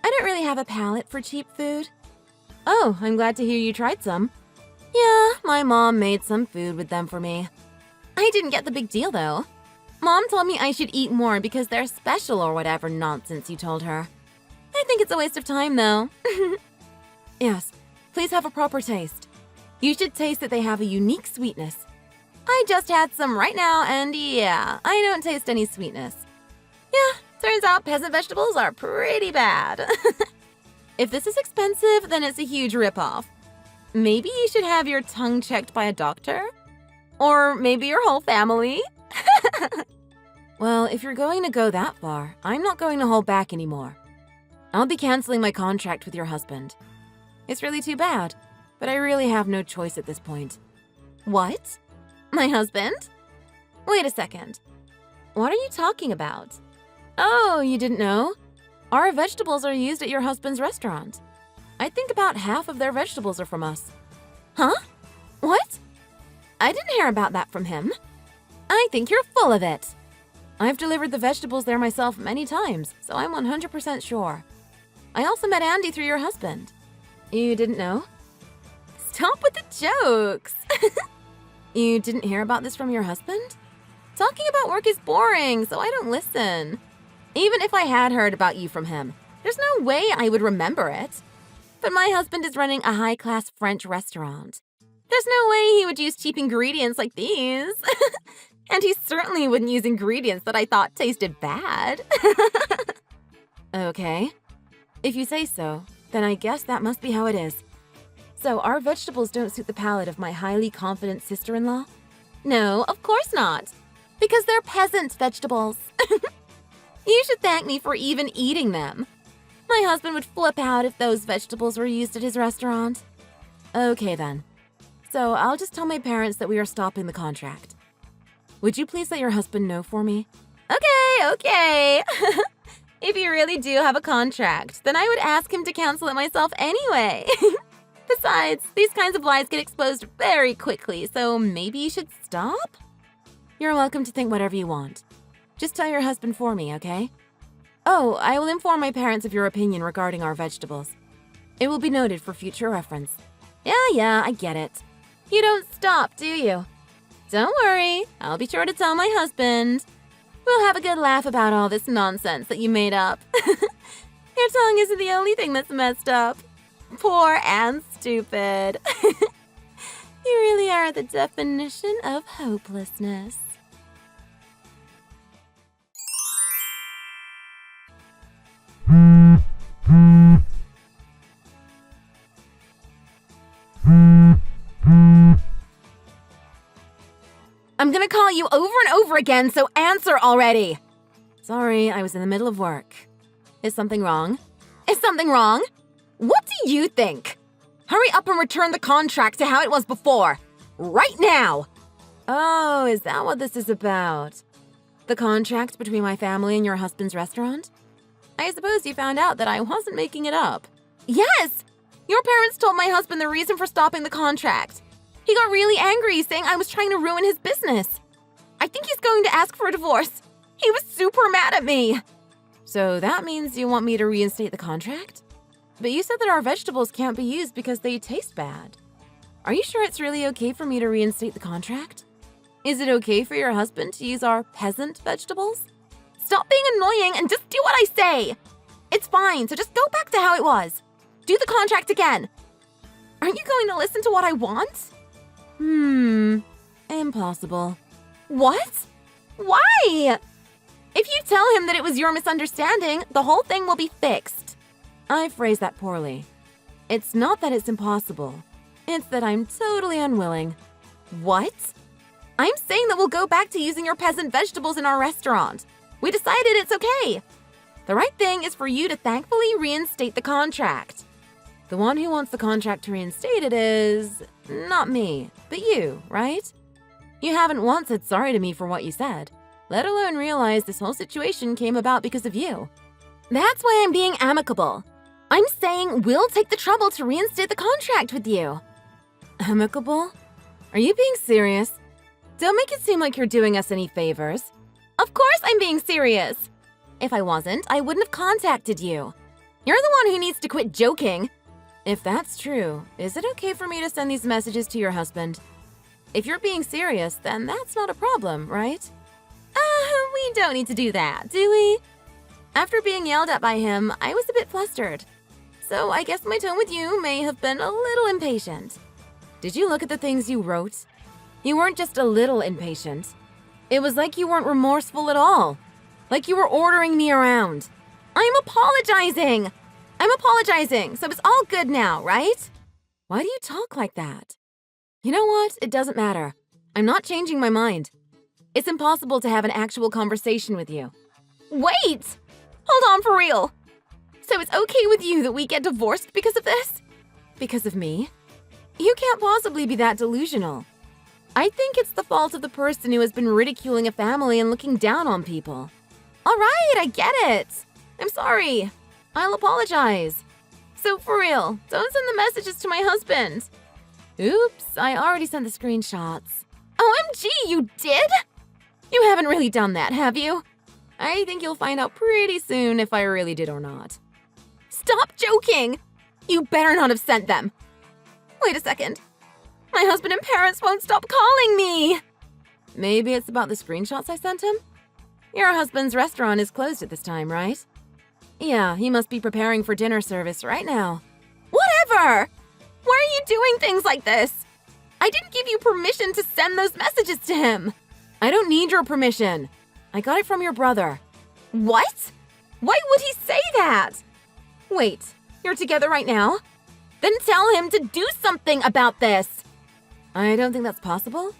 I don't really have a palate for cheap food. Oh, I'm glad to hear you tried some. Yeah, my mom made some food with them for me. I didn't get the big deal, though. Mom told me I should eat more because they're special or whatever nonsense you told her. I think it's a waste of time, though. Yes, please have a proper taste. You should taste that they have a unique sweetness. I just had some right now, and yeah, I don't taste any sweetness. Yeah, turns out peasant vegetables are pretty bad. If this is expensive, then it's a huge ripoff. Maybe you should have your tongue checked by a doctor? Or maybe your whole family? Well, if you're going to go that far, I'm not going to hold back anymore. I'll be canceling my contract with your husband. It's really too bad, but I really have no choice at this point. What? My husband? Wait a second. What are you talking about? Oh, you didn't know? Our vegetables are used at your husband's restaurant. I think about half of their vegetables are from us. Huh? What? I didn't hear about that from him. I think you're full of it. I've delivered the vegetables there myself many times, so I'm 100% sure. I also met Andy through your husband. You didn't know? Stop with the jokes. You didn't hear about this from your husband? Talking about work is boring, so I don't listen. Even if I had heard about you from him, there's no way I would remember it. But my husband is running a high-class French restaurant. There's no way he would use cheap ingredients like these. And he certainly wouldn't use ingredients that I thought tasted bad. Okay. If you say so, then I guess that must be how it is. So our vegetables don't suit the palate of my highly confident sister-in-law? No, of course not. Because they're peasant vegetables. You should thank me for even eating them. My husband would flip out if those vegetables were used at his restaurant. Okay then. So I'll just tell my parents that we are stopping the contract. Would you please let your husband know for me? Okay. If you really do have a contract, then I would ask him to cancel it myself anyway. Besides, these kinds of lies get exposed very quickly, so maybe you should stop? You're welcome to think whatever you want. Just tell your husband for me, okay? Oh, I will inform my parents of your opinion regarding our vegetables. It will be noted for future reference. Yeah, I get it. You don't stop, do you? Don't worry, I'll be sure to tell my husband. We'll have a good laugh about all this nonsense that you made up. Your tongue isn't the only thing that's messed up. Poor and stupid. You really are the definition of hopelessness. I'm gonna call you over and over again, so answer already! Sorry, I was in the middle of work. Is something wrong? Is something wrong? What do you think? Hurry up and return the contract to how it was before! Right now! Oh, is that what this is about? The contract between my family and your husband's restaurant? I suppose you found out that I wasn't making it up. Yes! Your parents told my husband the reason for stopping the contract. He got really angry, saying I was trying to ruin his business. I think he's going to ask for a divorce. He was super mad at me. So that means you want me to reinstate the contract? But you said that our vegetables can't be used because they taste bad. Are you sure it's really okay for me to reinstate the contract? Is it okay for your husband to use our peasant vegetables? Stop being annoying and just do what I say. It's fine, so just go back to how it was. Do the contract again. Aren't you going to listen to what I want? Impossible. What? Why? If you tell him that it was your misunderstanding, the whole thing will be fixed. I phrased that poorly. It's not that it's impossible. It's that I'm totally unwilling. What? I'm saying that we'll go back to using your peasant vegetables in our restaurant. We decided it's okay. The right thing is for you to thankfully reinstate the contract. The one who wants the contract reinstated is not me, but you, right? You haven't once said sorry to me for what you said, let alone realize this whole situation came about because of you. That's why I'm being amicable. I'm saying we'll take the trouble to reinstate the contract with you. Amicable? Are you being serious? Don't make it seem like you're doing us any favors. Of course I'm being serious. If I wasn't, I wouldn't have contacted you. You're the one who needs to quit joking. If that's true, is it okay for me to send these messages to your husband? If you're being serious, then that's not a problem, right? We don't need to do that, do we? After being yelled at by him, I was a bit flustered. So I guess my tone with you may have been a little impatient. Did you look at the things you wrote? You weren't just a little impatient. It was like you weren't remorseful at all. Like you were ordering me around. I'm apologizing, so it's all good now, right? Why do you talk like that? You know what? It doesn't matter. I'm not changing my mind. It's impossible to have an actual conversation with you. Wait! Hold on, for real. So it's okay with you that we get divorced because of this? Because of me? You can't possibly be that delusional. I think it's the fault of the person who has been ridiculing a family and looking down on people. All right, I get it. I'm sorry. I'll apologize. So for real, don't send the messages to my husband. Oops, I already sent the screenshots. OMG, you did? You haven't really done that, have you? I think you'll find out pretty soon if I really did or not. Stop joking! You better not have sent them. Wait a second. My husband and parents won't stop calling me! Maybe it's about the screenshots I sent him? Your husband's restaurant is closed at this time, right? Yeah, he must be preparing for dinner service right now. Whatever! Why are you doing things like this? I didn't give you permission to send those messages to him. I don't need your permission. I got it from your brother. What? Why would he say that? Wait, you're together right now? Then tell him to do something about this. I don't think that's possible.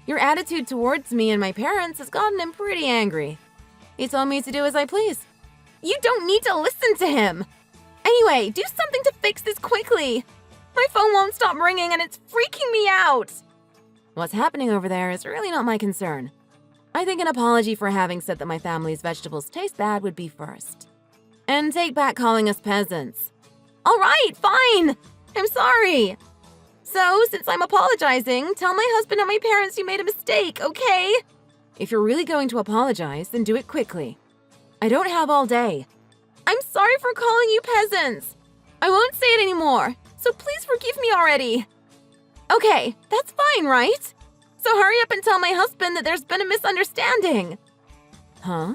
Your attitude towards me and my parents has gotten him pretty angry. He told me to do as I please. You don't need to listen to him. Anyway, do something to fix this quickly. My phone won't stop ringing and it's freaking me out. What's happening over there is really not my concern. I think an apology for having said that my family's vegetables taste bad would be first. And take back calling us peasants. All right, fine. I'm sorry. So, since I'm apologizing, tell my husband and my parents you made a mistake, okay? If you're really going to apologize, then do it quickly. I don't have all day. I'm sorry for calling you peasants. I won't say it anymore, so please forgive me already. Okay, that's fine, right? So hurry up and tell my husband that there's been a misunderstanding. Huh?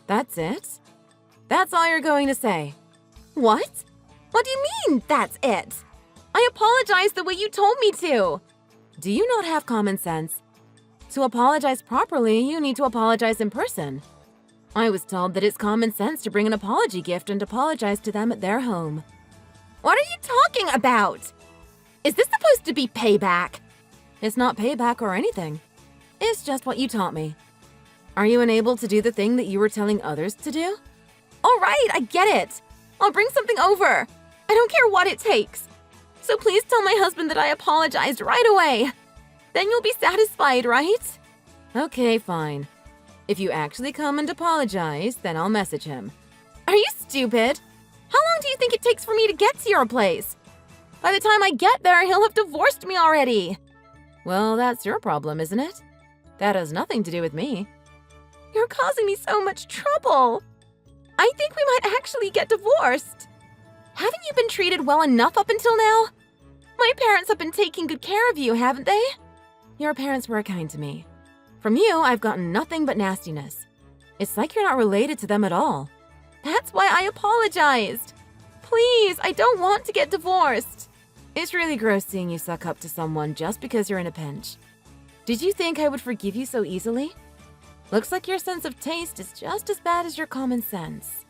That's it? That's all you're going to say? What? What do you mean, that's it? I apologized the way you told me to. Do you not have common sense? To apologize properly, you need to apologize in person. I was told that it's common sense to bring an apology gift and apologize to them at their home. What are you talking about? Is this supposed to be payback? It's not payback or anything. It's just what you taught me. Are you unable to do the thing that you were telling others to do? All right, I get it. I'll bring something over. I don't care what it takes. So please tell my husband that I apologized right away. Then you'll be satisfied, right? Okay, fine. If you actually come and apologize, then I'll message him. Are you stupid? How long do you think it takes for me to get to your place? By the time I get there, he'll have divorced me already. Well, that's your problem, isn't it? That has nothing to do with me. You're causing me so much trouble. I think we might actually get divorced. Haven't you been treated well enough up until now? My parents have been taking good care of you, haven't they? Your parents were kind to me. From you, I've gotten nothing but nastiness. It's like you're not related to them at all. That's why I apologized. Please, I don't want to get divorced. It's really gross seeing you suck up to someone just because you're in a pinch. Did you think I would forgive you so easily? Looks like your sense of taste is just as bad as your common sense.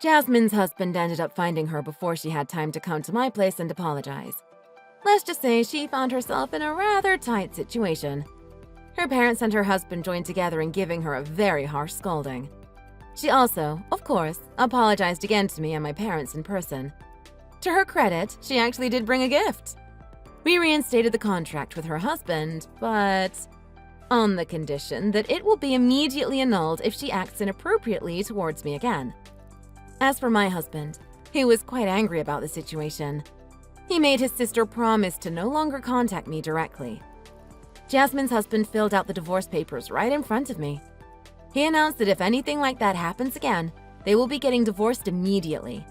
Jasmine's husband ended up finding her before she had time to come to my place and apologize. Let's just say she found herself in a rather tight situation. Her parents and her husband joined together in giving her a very harsh scolding. She also, of course, apologized again to me and my parents in person. To her credit, she actually did bring a gift. We reinstated the contract with her husband, but on the condition that it will be immediately annulled if she acts inappropriately towards me again. As for my husband, he was quite angry about the situation. He made his sister promise to no longer contact me directly. Jasmine's husband filled out the divorce papers right in front of me. He announced that if anything like that happens again, they will be getting divorced immediately.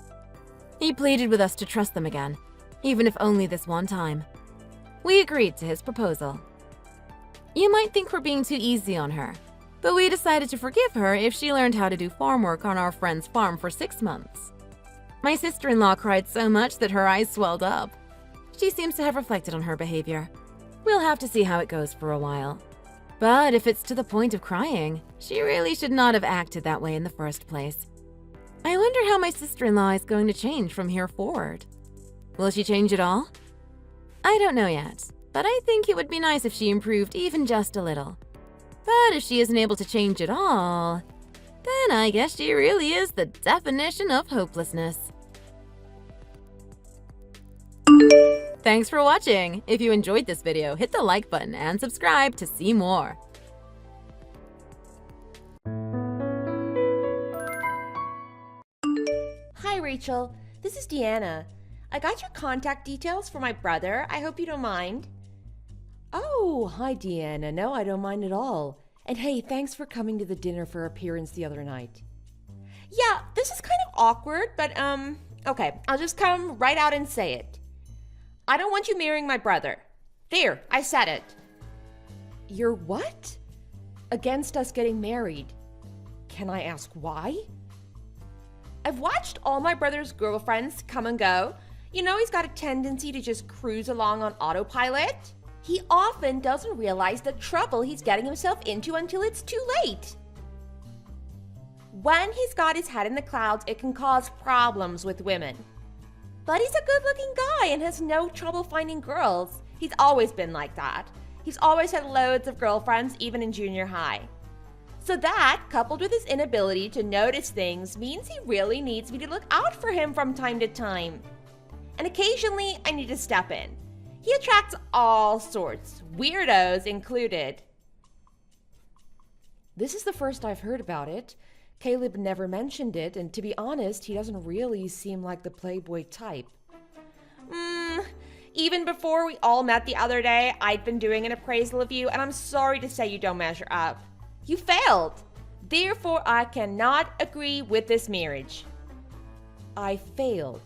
He pleaded with us to trust them again, even if only this one time. We agreed to his proposal. You might think we're being too easy on her, but we decided to forgive her if she learned how to do farm work on our friend's farm for 6 months. My sister-in-law cried so much that her eyes swelled up. She seems to have reflected on her behavior. We'll have to see how it goes for a while. But if it's to the point of crying, she really should not have acted that way in the first place. I wonder how my sister-in-law is going to change from here forward. Will she change at all? I don't know yet, but I think it would be nice if she improved even just a little. But if she isn't able to change at all, then I guess she really is the definition of hopelessness. Thanks for watching! If you enjoyed this video, hit the like button and subscribe to see more. Hi Rachel, this is Deanna. I got your contact details for my brother. I hope you don't mind. Oh, hi Deanna. No, I don't mind at all. And hey, thanks for coming to the dinner for appearance the other night. Yeah, this is kind of awkward, but okay, I'll just come right out and say it. I don't want you marrying my brother. There, I said it. You're what? Against us getting married. Can I ask why? I've watched all my brother's girlfriends come and go. You know he's got a tendency to just cruise along on autopilot. He often doesn't realize the trouble he's getting himself into until it's too late. When he's got his head in the clouds, it can cause problems with women. But he's a good-looking guy and has no trouble finding girls. He's always been like that. He's always had loads of girlfriends, even in junior high. So that, coupled with his inability to notice things, means he really needs me to look out for him from time to time. And occasionally, I need to step in. He attracts all sorts, weirdos included. This is the first I've heard about it. Caleb never mentioned it, and to be honest, he doesn't really seem like the playboy type. Even before we all met the other day, I'd been doing an appraisal of you, and I'm sorry to say you don't measure up. You failed. Therefore, I cannot agree with this marriage. I failed.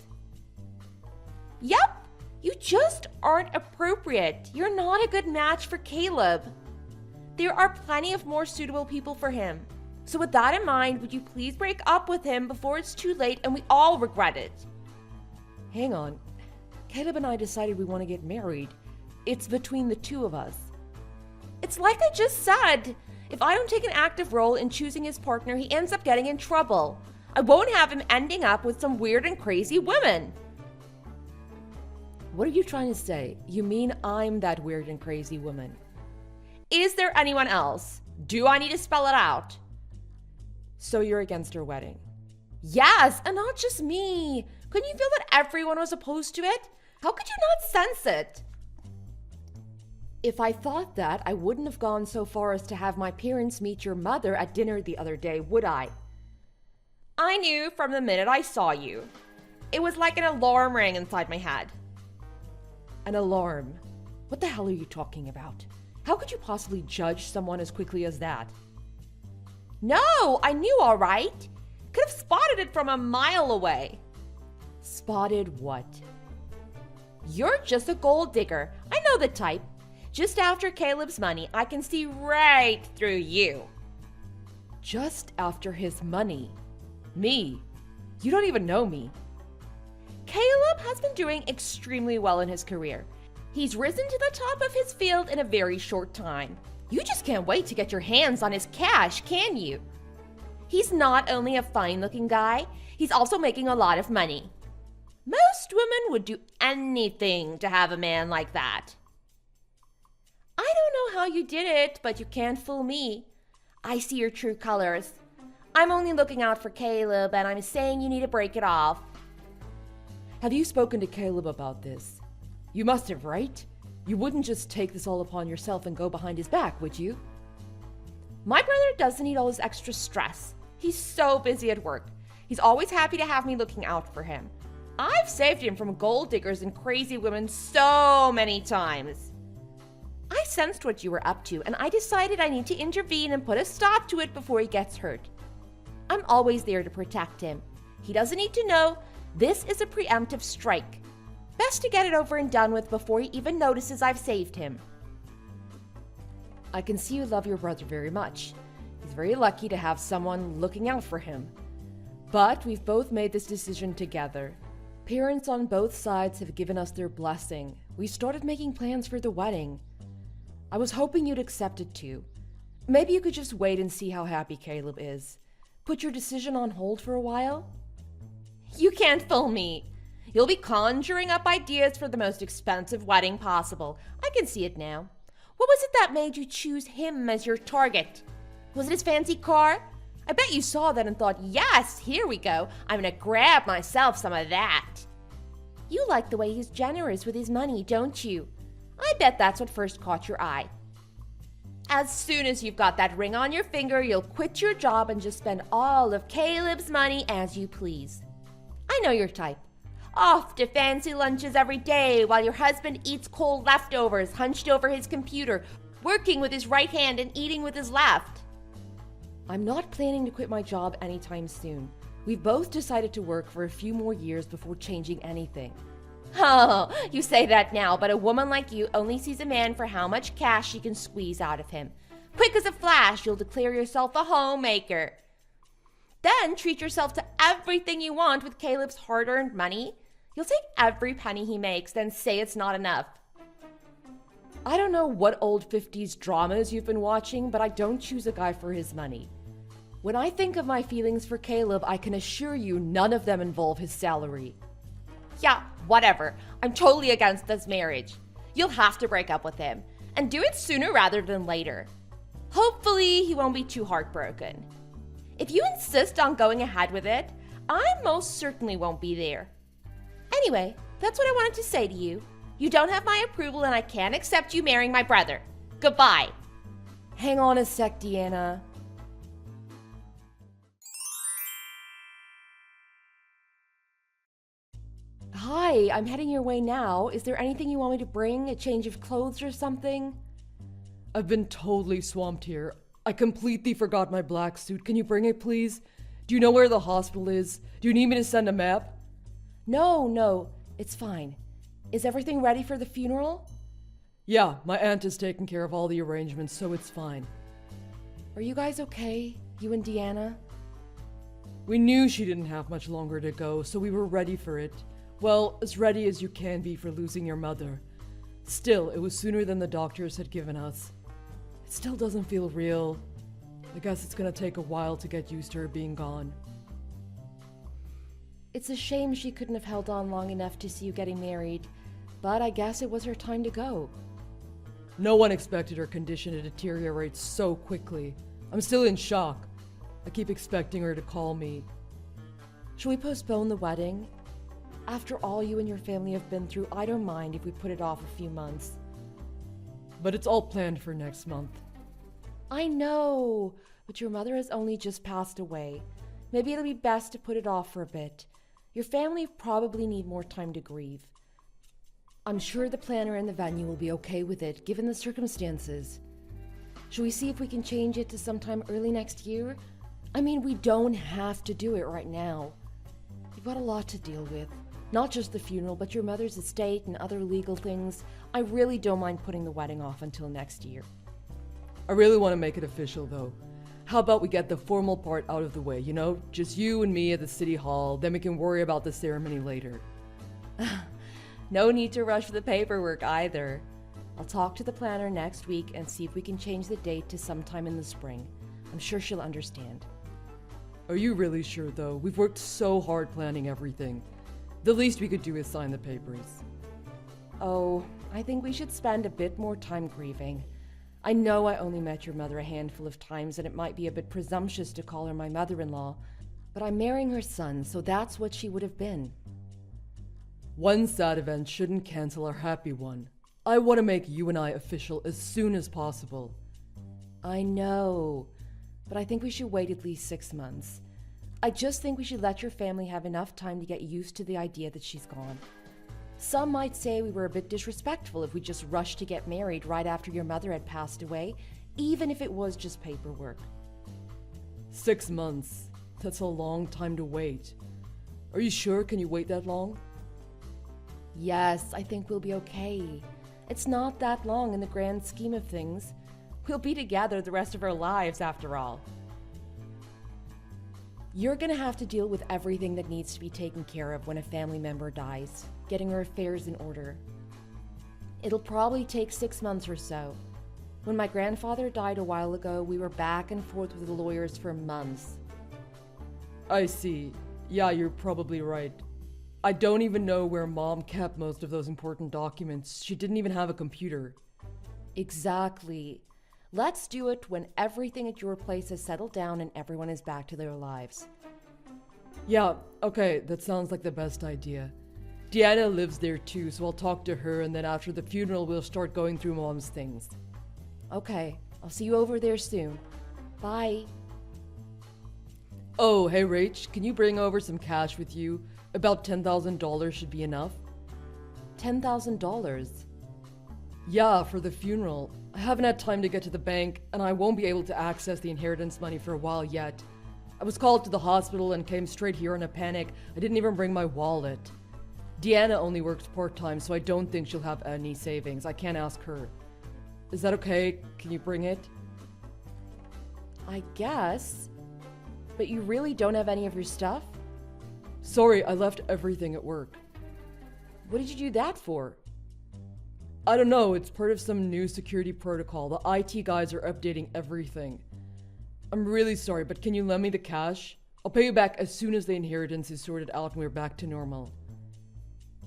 Yep, you just aren't appropriate. You're not a good match for Caleb. There are plenty of more suitable people for him. So with that in mind, would you please break up with him before it's too late and we all regret it? Hang on. Caleb and I decided we want to get married. It's between the two of us. It's like I just said. If I don't take an active role in choosing his partner, he ends up getting in trouble. I won't have him ending up with some weird and crazy women. What are you trying to say? You mean I'm that weird and crazy woman? Is there anyone else? Do I need to spell it out? So you're against our wedding? Yes, and not just me. Couldn't you feel that everyone was opposed to it? How could you not sense it? If I thought that, I wouldn't have gone so far as to have my parents meet your mother at dinner the other day, would I? I knew from the minute I saw you. It was like an alarm rang inside my head. An alarm? What the hell are you talking about? How could you possibly judge someone as quickly as that? No, I knew all right. Could have spotted it from a mile away. Spotted what? You're just a gold digger. I know the type. Just after Caleb's money, I can see right through you. Just after his money? Me? You don't even know me. Caleb has been doing extremely well in his career. He's risen to the top of his field in a very short time. You just can't wait to get your hands on his cash, can you? He's not only a fine-looking guy, he's also making a lot of money. Most women would do anything to have a man like that. I don't know how you did it, but you can't fool me. I see your true colors. I'm only looking out for Caleb, and I'm saying you need to break it off. Have you spoken to Caleb about this? You must have, right? You wouldn't just take this all upon yourself and go behind his back, would you? My brother doesn't need all this extra stress. He's so busy at work. He's always happy to have me looking out for him. I've saved him from gold diggers and crazy women so many times. I sensed what you were up to, and I decided I need to intervene and put a stop to it before he gets hurt. I'm always there to protect him. He doesn't need to know. This is a preemptive strike. Best to get it over and done with before he even notices I've saved him. I can see you love your brother very much. He's very lucky to have someone looking out for him. But we've both made this decision together. Parents on both sides have given us their blessing. We started making plans for the wedding. I was hoping you'd accept it too. Maybe you could just wait and see how happy Caleb is. Put your decision on hold for a while? You can't fool me. You'll be conjuring up ideas for the most expensive wedding possible. I can see it now. What was it that made you choose him as your target? Was it his fancy car? I bet you saw that and thought, yes, here we go. I'm gonna grab myself some of that. You like the way he's generous with his money, don't you? I bet that's what first caught your eye. As soon as you've got that ring on your finger, you'll quit your job and just spend all of Caleb's money as you please. I know your type. Off to fancy lunches every day while your husband eats cold leftovers hunched over his computer, working with his right hand and eating with his left. I'm not planning to quit my job anytime soon. We've both decided to work for a few more years before changing anything. Oh, you say that now, but a woman like you only sees a man for how much cash she can squeeze out of him. Quick as a flash, you'll declare yourself a homemaker. Then treat yourself to everything you want with Caleb's hard-earned money. You'll take every penny he makes, then say it's not enough. I don't know what old 50s dramas you've been watching, but I don't choose a guy for his money. When I think of my feelings for Caleb, I can assure you none of them involve his salary. Yeah, whatever. I'm totally against this marriage. You'll have to break up with him, and do it sooner rather than later. Hopefully, he won't be too heartbroken. If you insist on going ahead with it, I most certainly won't be there. Anyway, that's what I wanted to say to you. You don't have my approval, and I can't accept you marrying my brother. Goodbye. Hang on a sec, Deanna. Hi, I'm heading your way now. Is there anything you want me to bring? A change of clothes or something? I've been totally swamped here. I completely forgot my black suit. Can you bring it, please? Do you know where the hospital is? Do you need me to send a map? No, it's fine. Is everything ready for the funeral? Yeah, my aunt is taking care of all the arrangements, so it's fine. Are you guys okay? You and Deanna? We knew she didn't have much longer to go, so we were ready for it. Well, as ready as you can be for losing your mother. Still, it was sooner than the doctors had given us. It still doesn't feel real. I guess it's gonna take a while to get used to her being gone. It's a shame she couldn't have held on long enough to see you getting married, but I guess it was her time to go. No one expected her condition to deteriorate so quickly. I'm still in shock. I keep expecting her to call me. Should we postpone the wedding? After all you and your family have been through, I don't mind if we put it off a few months. But it's all planned for next month. I know, but your mother has only just passed away. Maybe it'll be best to put it off for a bit. Your family probably need more time to grieve. I'm sure the planner and the venue will be okay with it, given the circumstances. Should we see if we can change it to sometime early next year? I mean, we don't have to do it right now. You've got a lot to deal with. Not just the funeral, but your mother's estate and other legal things. I really don't mind putting the wedding off until next year. I really want to make it official, though. How about we get the formal part out of the way, you know? Just you and me at the city hall, then we can worry about the ceremony later. No need to rush the paperwork either. I'll talk to the planner next week and see if we can change the date to sometime in the spring. I'm sure she'll understand. Are you really sure, though? We've worked so hard planning everything. The least we could do is sign the papers. Oh, I think we should spend a bit more time grieving. I know I only met your mother a handful of times, and it might be a bit presumptuous to call her my mother-in-law, but I'm marrying her son, so that's what she would have been. One sad event shouldn't cancel our happy one. I want to make you and I official as soon as possible. I know, but I think we should wait at least 6 months. I just think we should let your family have enough time to get used to the idea that she's gone. Some might say we were a bit disrespectful if we just rushed to get married right after your mother had passed away, even if it was just paperwork. 6 months. That's a long time to wait. Are you sure? Can you wait that long? Yes, I think we'll be okay. It's not that long in the grand scheme of things. We'll be together the rest of our lives, after all. You're gonna have to deal with everything that needs to be taken care of when a family member dies, getting our affairs in order. It'll probably take 6 months or so. When my grandfather died a while ago, we were back and forth with the lawyers for months. I see. Yeah, you're probably right. I don't even know where Mom kept most of those important documents. She didn't even have a computer. Exactly. Let's do it when everything at your place has settled down and everyone is back to their lives. Yeah, okay, that sounds like the best idea. Deanna lives there too, so I'll talk to her, and then after the funeral we'll start going through Mom's things. Okay, I'll see you over there soon. Bye. Oh, hey Rach, can you bring over some cash with you? About $10,000 should be enough. $10,000? Yeah, for the funeral. I haven't had time to get to the bank, and I won't be able to access the inheritance money for a while yet. I was called to the hospital and came straight here in a panic. I didn't even bring my wallet. Deanna only works part-time, so I don't think she'll have any savings. I can't ask her. Is that okay? Can you bring it? I guess. But you really don't have any of your stuff? Sorry, I left everything at work. What did you do that for? I don't know, it's part of some new security protocol. The IT guys are updating everything. I'm really sorry, but can you lend me the cash? I'll pay you back as soon as the inheritance is sorted out and we're back to normal.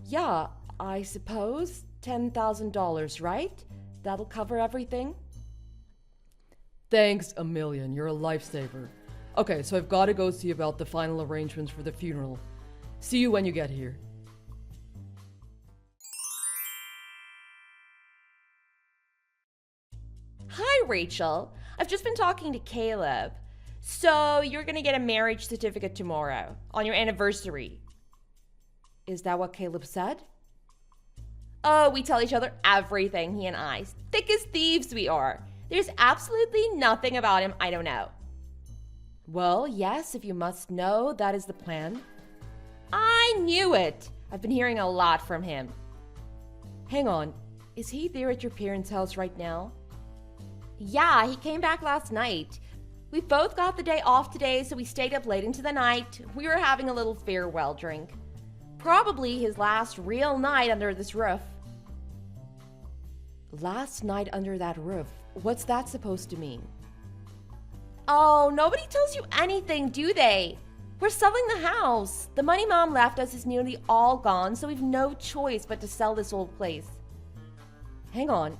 Yeah, I suppose. $10,000, right? That'll cover everything? Thanks a million, you're a lifesaver. Okay, so I've got to go see about the final arrangements for the funeral. See you when you get here. Hi, Rachel. I've just been talking to Caleb. So, you're gonna get a marriage certificate tomorrow, on your anniversary. Is that what Caleb said? Oh, we tell each other everything, he and I. Thick as thieves we are. There's absolutely nothing about him I don't know. Well, yes, if you must know, that is the plan. I knew it! I've been hearing a lot from him. Hang on, is he there at your parents' house right now? Yeah, he came back last night. We both got the day off today, so we stayed up late into the night. We were having a little farewell drink. Probably his last real night under this roof. Last night under that roof? What's that supposed to mean? Oh, nobody tells you anything, do they? We're selling the house. The money Mom left us is nearly all gone, so we've no choice but to sell this old place. Hang on.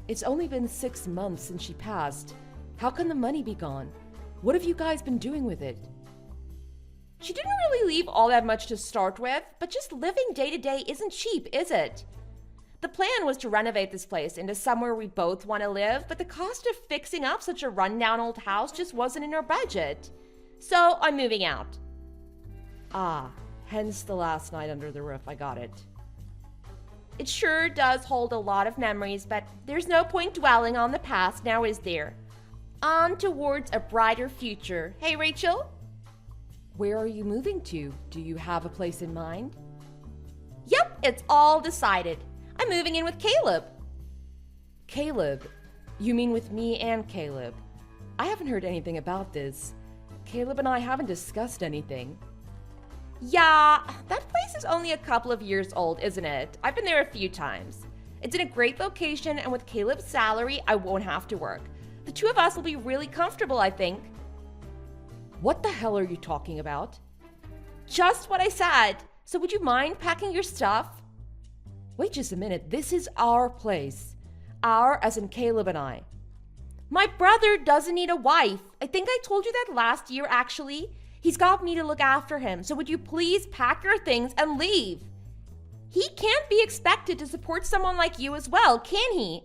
It's only been 6 months since she passed. How can the money be gone? What have you guys been doing with it? She didn't really leave all that much to start with, but just living day to day isn't cheap, is it? The plan was to renovate this place into somewhere we both want to live, but the cost of fixing up such a rundown old house just wasn't in our budget. So I'm moving out. Ah, hence the last night under the roof, I got it. It sure does hold a lot of memories, but there's no point dwelling on the past now, is there? On towards a brighter future. Hey, Rachel? Where are you moving to? Do you have a place in mind? Yep, it's all decided. I'm moving in with Caleb. Caleb? You mean with me and Caleb? I haven't heard anything about this. Caleb and I haven't discussed anything. Yeah, that place is only a couple of years old, isn't it? I've been there a few times. It's in a great location, and with Caleb's salary, I won't have to work. The two of us will be really comfortable, I think. What the hell are you talking about? Just what I said. So would you mind packing your stuff? Wait just a minute. This is our place. Our as in Caleb and I. My brother doesn't need a wife. I think I told you that last year, actually. He's got me to look after him. So would you please pack your things and leave? He can't be expected to support someone like you as well, can he?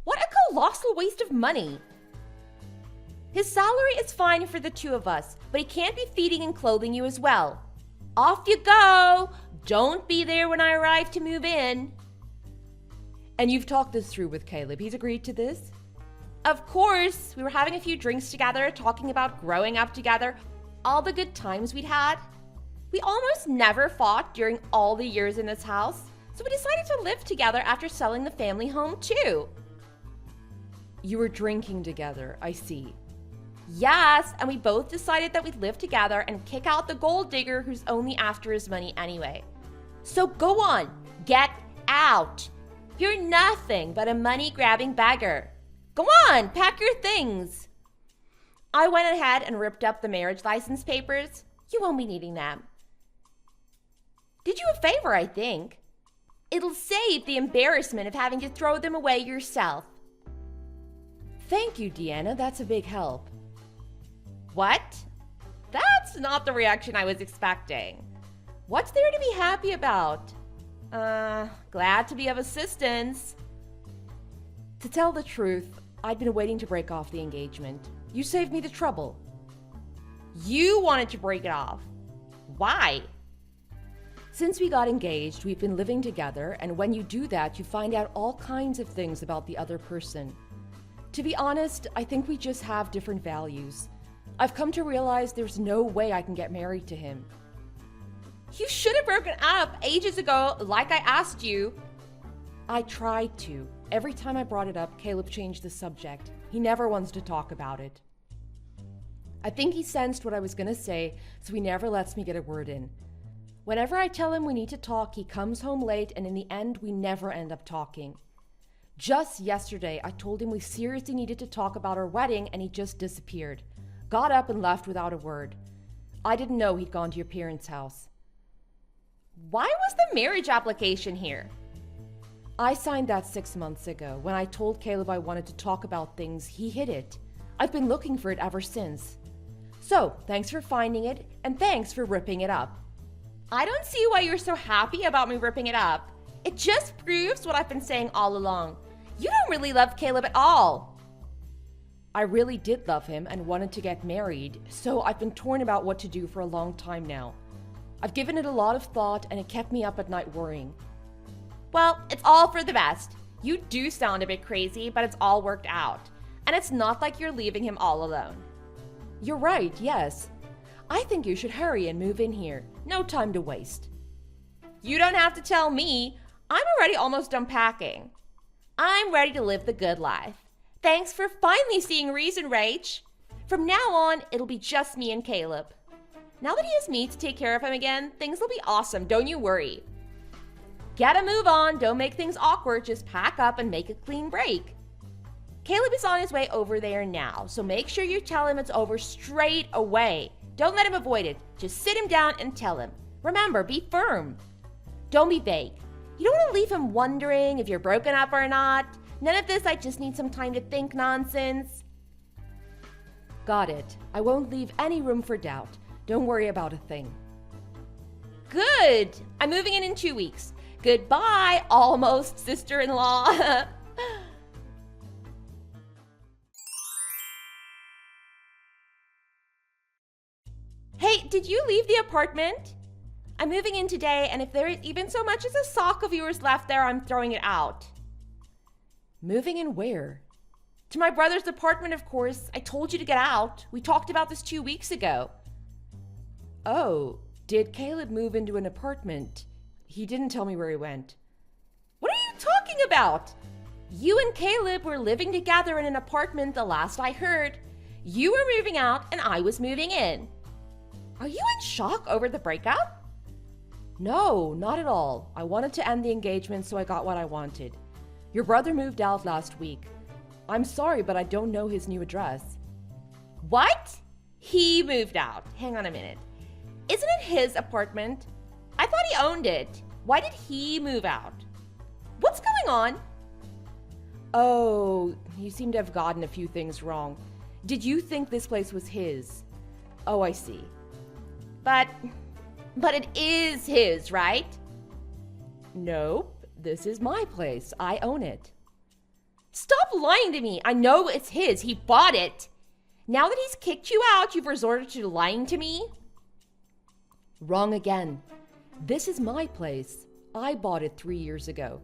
What a colossal waste of money. His salary is fine for the two of us, but he can't be feeding and clothing you as well. Off you go! Don't be there when I arrive to move in. And you've talked this through with Caleb. He's agreed to this? Of course, we were having a few drinks together, talking about growing up together, all the good times we'd had. We almost never fought during all the years in this house, so we decided to live together after selling the family home too. You were drinking together, I see. Yes, and we both decided that we'd live together and kick out the gold digger who's only after his money anyway. So go on, get out. You're nothing but a money-grabbing beggar. Go on, pack your things. I went ahead and ripped up the marriage license papers. You won't be needing them. Did you a favor, I think. It'll save the embarrassment of having to throw them away yourself. Thank you, Deanna. That's a big help. What? That's not the reaction I was expecting. What's there to be happy about? Glad to be of assistance. To tell the truth, I'd been waiting to break off the engagement. You saved me the trouble. You wanted to break it off. Why? Since we got engaged, we've been living together, and when you do that, you find out all kinds of things about the other person. To be honest, I think we just have different values. I've come to realize there's no way I can get married to him. You should have broken up ages ago, like I asked you. I tried to. Every time I brought it up, Caleb changed the subject. He never wants to talk about it. I think he sensed what I was going to say, so he never lets me get a word in. Whenever I tell him we need to talk, he comes home late, and in the end, we never end up talking. Just yesterday, I told him we seriously needed to talk about our wedding, and he just disappeared. Got up and left without a word. I didn't know he'd gone to your parents' house. Why was the marriage application here? I signed that 6 months ago. When I told Caleb I wanted to talk about things, he hid it. I've been looking for it ever since. So, thanks for finding it, and thanks for ripping it up. I don't see why you're so happy about me ripping it up. It just proves what I've been saying all along. You don't really love Caleb at all. I really did love him and wanted to get married, so I've been torn about what to do for a long time now. I've given it a lot of thought, and it kept me up at night worrying. Well, it's all for the best. You do sound a bit crazy, but it's all worked out. And it's not like you're leaving him all alone. You're right, yes. I think you should hurry and move in here. No time to waste. You don't have to tell me. I'm already almost done packing. I'm ready to live the good life. Thanks for finally seeing reason, Rach. From now on, it'll be just me and Caleb. Now that he has me to take care of him again, things will be awesome, don't you worry. Get a move on, don't make things awkward, just pack up and make a clean break. Caleb is on his way over there now, so make sure you tell him it's over straight away. Don't let him avoid it, just sit him down and tell him. Remember, be firm. Don't be vague. You don't want to leave him wondering if you're broken up or not. None of this I just need some time to think nonsense. Got it. I won't leave any room for doubt. Don't worry about a thing. Good. I'm moving in 2 weeks. Goodbye, almost sister-in-law. Hey, did you leave the apartment? I'm moving in today, and if there is even so much as a sock of yours left there, I'm throwing it out. Moving in where? To my brother's apartment, of course. I told you to get out. We talked about this 2 weeks ago. Oh, did Caleb move into an apartment? He didn't tell me where he went. What are you talking about? You and Caleb were living together in an apartment the last I heard. You were moving out and I was moving in. Are you in shock over the breakup? No, not at all. I wanted to end the engagement, so I got what I wanted. Your brother moved out last week. I'm sorry, but I don't know his new address. What? He moved out. Hang on a minute. Isn't it his apartment? I thought he owned it. Why did he move out? What's going on? Oh, you seem to have gotten a few things wrong. Did you think this place was his? Oh, I see. But it is his, right? Nope, this is my place. I own it. Stop lying to me. I know it's his. He bought it. Now that he's kicked you out, you've resorted to lying to me? Wrong again. This is my place. I bought it 3 years ago.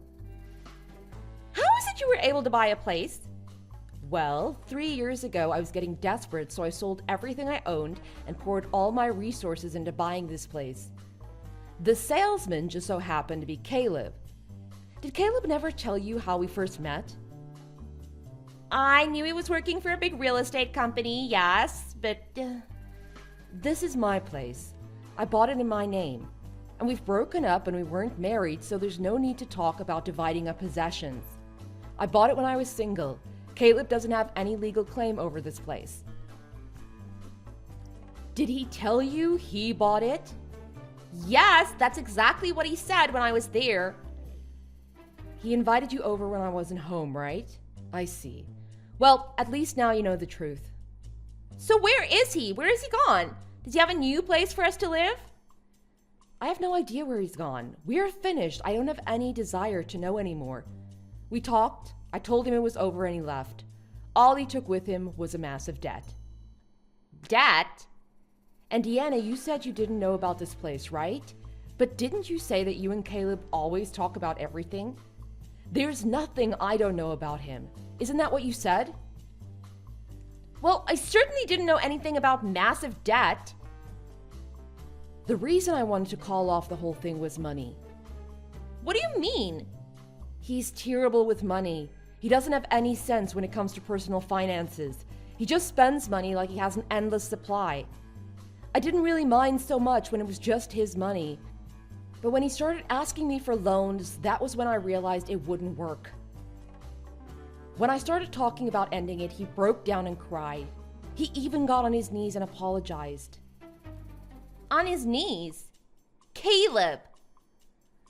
How is it you were able to buy a place? Well, 3 years ago, I was getting desperate, so I sold everything I owned and poured all my resources into buying this place. The salesman just so happened to be Caleb. Did Caleb never tell you how we first met? I knew he was working for a big real estate company, yes, but... This is my place. I bought it in my name. And we've broken up and we weren't married, so there's no need to talk about dividing up possessions. I bought it when I was single. Caleb doesn't have any legal claim over this place. Did he tell you he bought it? Yes, that's exactly what he said when I was there. He invited you over when I wasn't home, right? I see. Well, at least now you know the truth. So where is he? Where is he gone? Does he have a new place for us to live? I have no idea where he's gone. We're finished. I don't have any desire to know anymore. We talked. I told him it was over and he left. All he took with him was a massive debt. Debt? And Deanna, you said you didn't know about this place, right? But didn't you say that you and Caleb always talk about everything? There's nothing I don't know about him. Isn't that what you said? Well, I certainly didn't know anything about massive debt. The reason I wanted to call off the whole thing was money. What do you mean? He's terrible with money. He doesn't have any sense when it comes to personal finances. He just spends money like he has an endless supply. I didn't really mind so much when it was just his money. But when he started asking me for loans, that was when I realized it wouldn't work. When I started talking about ending it, he broke down and cried. He even got on his knees and apologized. On his knees? Caleb!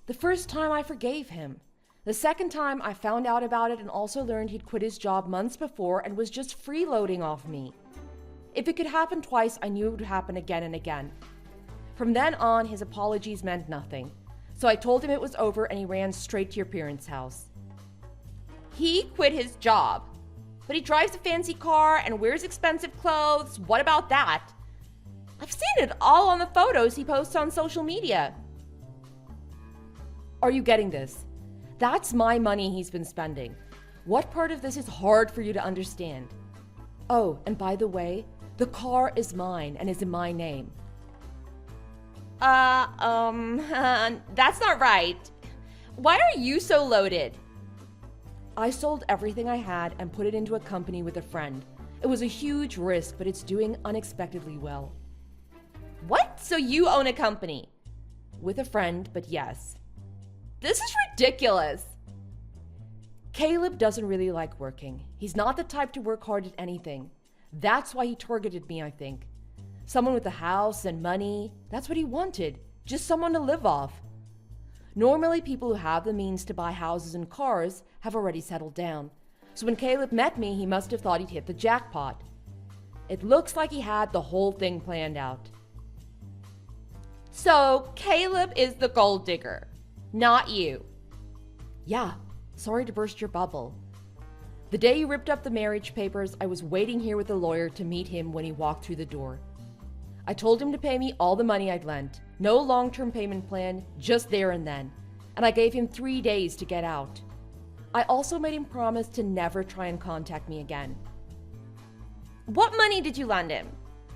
The first time I forgave him. The second time I found out about it and also learned he'd quit his job months before and was just freeloading off me. If it could happen twice, I knew it would happen again and again. From then on, his apologies meant nothing. So I told him it was over and he ran straight to your parents' house. He quit his job, but he drives a fancy car and wears expensive clothes. What about that? I've seen it all on the photos he posts on social media. Are you getting this? That's my money he's been spending. What part of this is hard for you to understand? Oh, and by the way, the car is mine and is in my name. That's not right. Why are you so loaded? I sold everything I had and put it into a company with a friend. It was a huge risk, but it's doing unexpectedly well. What? So you own a company? With a friend, but yes. This is ridiculous. Caleb doesn't really like working. He's not the type to work hard at anything. That's why he targeted me, I think. Someone with a house and money. That's what he wanted. Just someone to live off. Normally, people who have the means to buy houses and cars have already settled down. So when Caleb met me, he must have thought he'd hit the jackpot. It looks like he had the whole thing planned out. So Caleb is the gold digger, not you. Yeah, sorry to burst your bubble. The day you ripped up the marriage papers, I was waiting here with the lawyer to meet him when he walked through the door. I told him to pay me all the money I'd lent. No long-term payment plan, just there and then. And I gave him 3 days to get out. I also made him promise to never try and contact me again. What money did you lend him?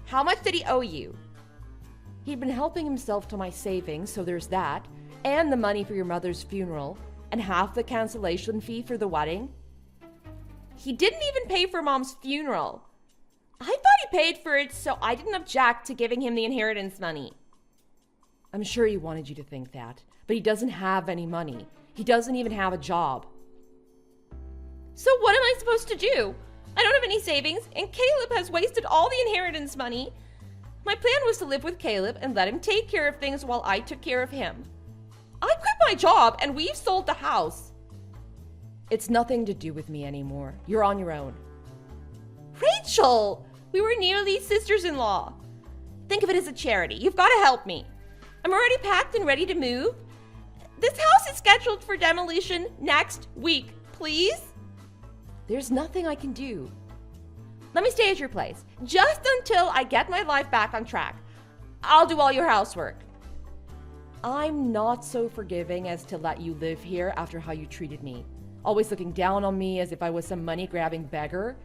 How much did he owe you? He'd been helping himself to my savings, so there's that, and the money for your mother's funeral, and half the cancellation fee for the wedding. He didn't even pay for Mom's funeral. I thought he paid for it, so I didn't object to giving him the inheritance money. I'm sure he wanted you to think that, but he doesn't have any money. He doesn't even have a job. So what am I supposed to do? I don't have any savings, and Caleb has wasted all the inheritance money. My plan was to live with Caleb and let him take care of things while I took care of him. I quit my job, and we've sold the house. It's nothing to do with me anymore. You're on your own. Rachel, we were nearly sisters-in-law. Think of it as a charity. You've got to help me. I'm already packed and ready to move. This house is scheduled for demolition next week. Please? There's nothing I can do. Let me stay at your place, just until I get my life back on track. I'll do all your housework. I'm not so forgiving as to let you live here after how you treated me. Always looking down on me as if I was some money-grabbing beggar.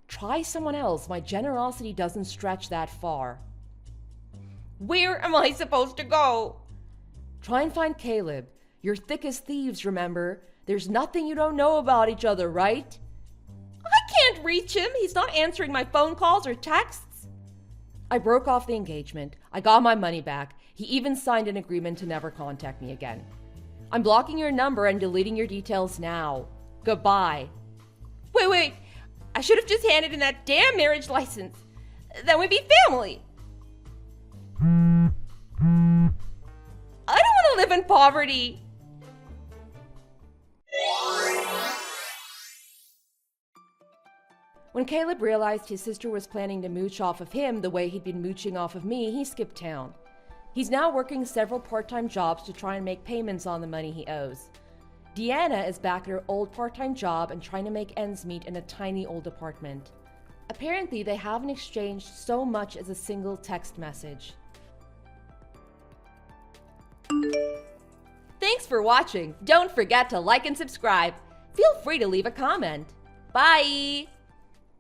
Try someone else. My generosity doesn't stretch that far. Where am I supposed to go? Try and find Caleb. You're thick as thieves, remember? There's nothing you don't know about each other, right? I can't reach him. He's not answering my phone calls or texts. I broke off the engagement. I got my money back. He even signed an agreement to never contact me again. I'm blocking your number and deleting your details now. Goodbye. Wait. I should have just handed in that damn marriage license. Then we'd be family. I don't want to live in poverty. When Caleb realized his sister was planning to mooch off of him the way he'd been mooching off of me, he skipped town. He's now working several part-time jobs to try and make payments on the money he owes. Deanna is back at her old part-time job and trying to make ends meet in a tiny old apartment. Apparently, they haven't exchanged so much as a single text message. Thanks for watching. Don't forget to like and subscribe. Feel free to leave a comment. Bye!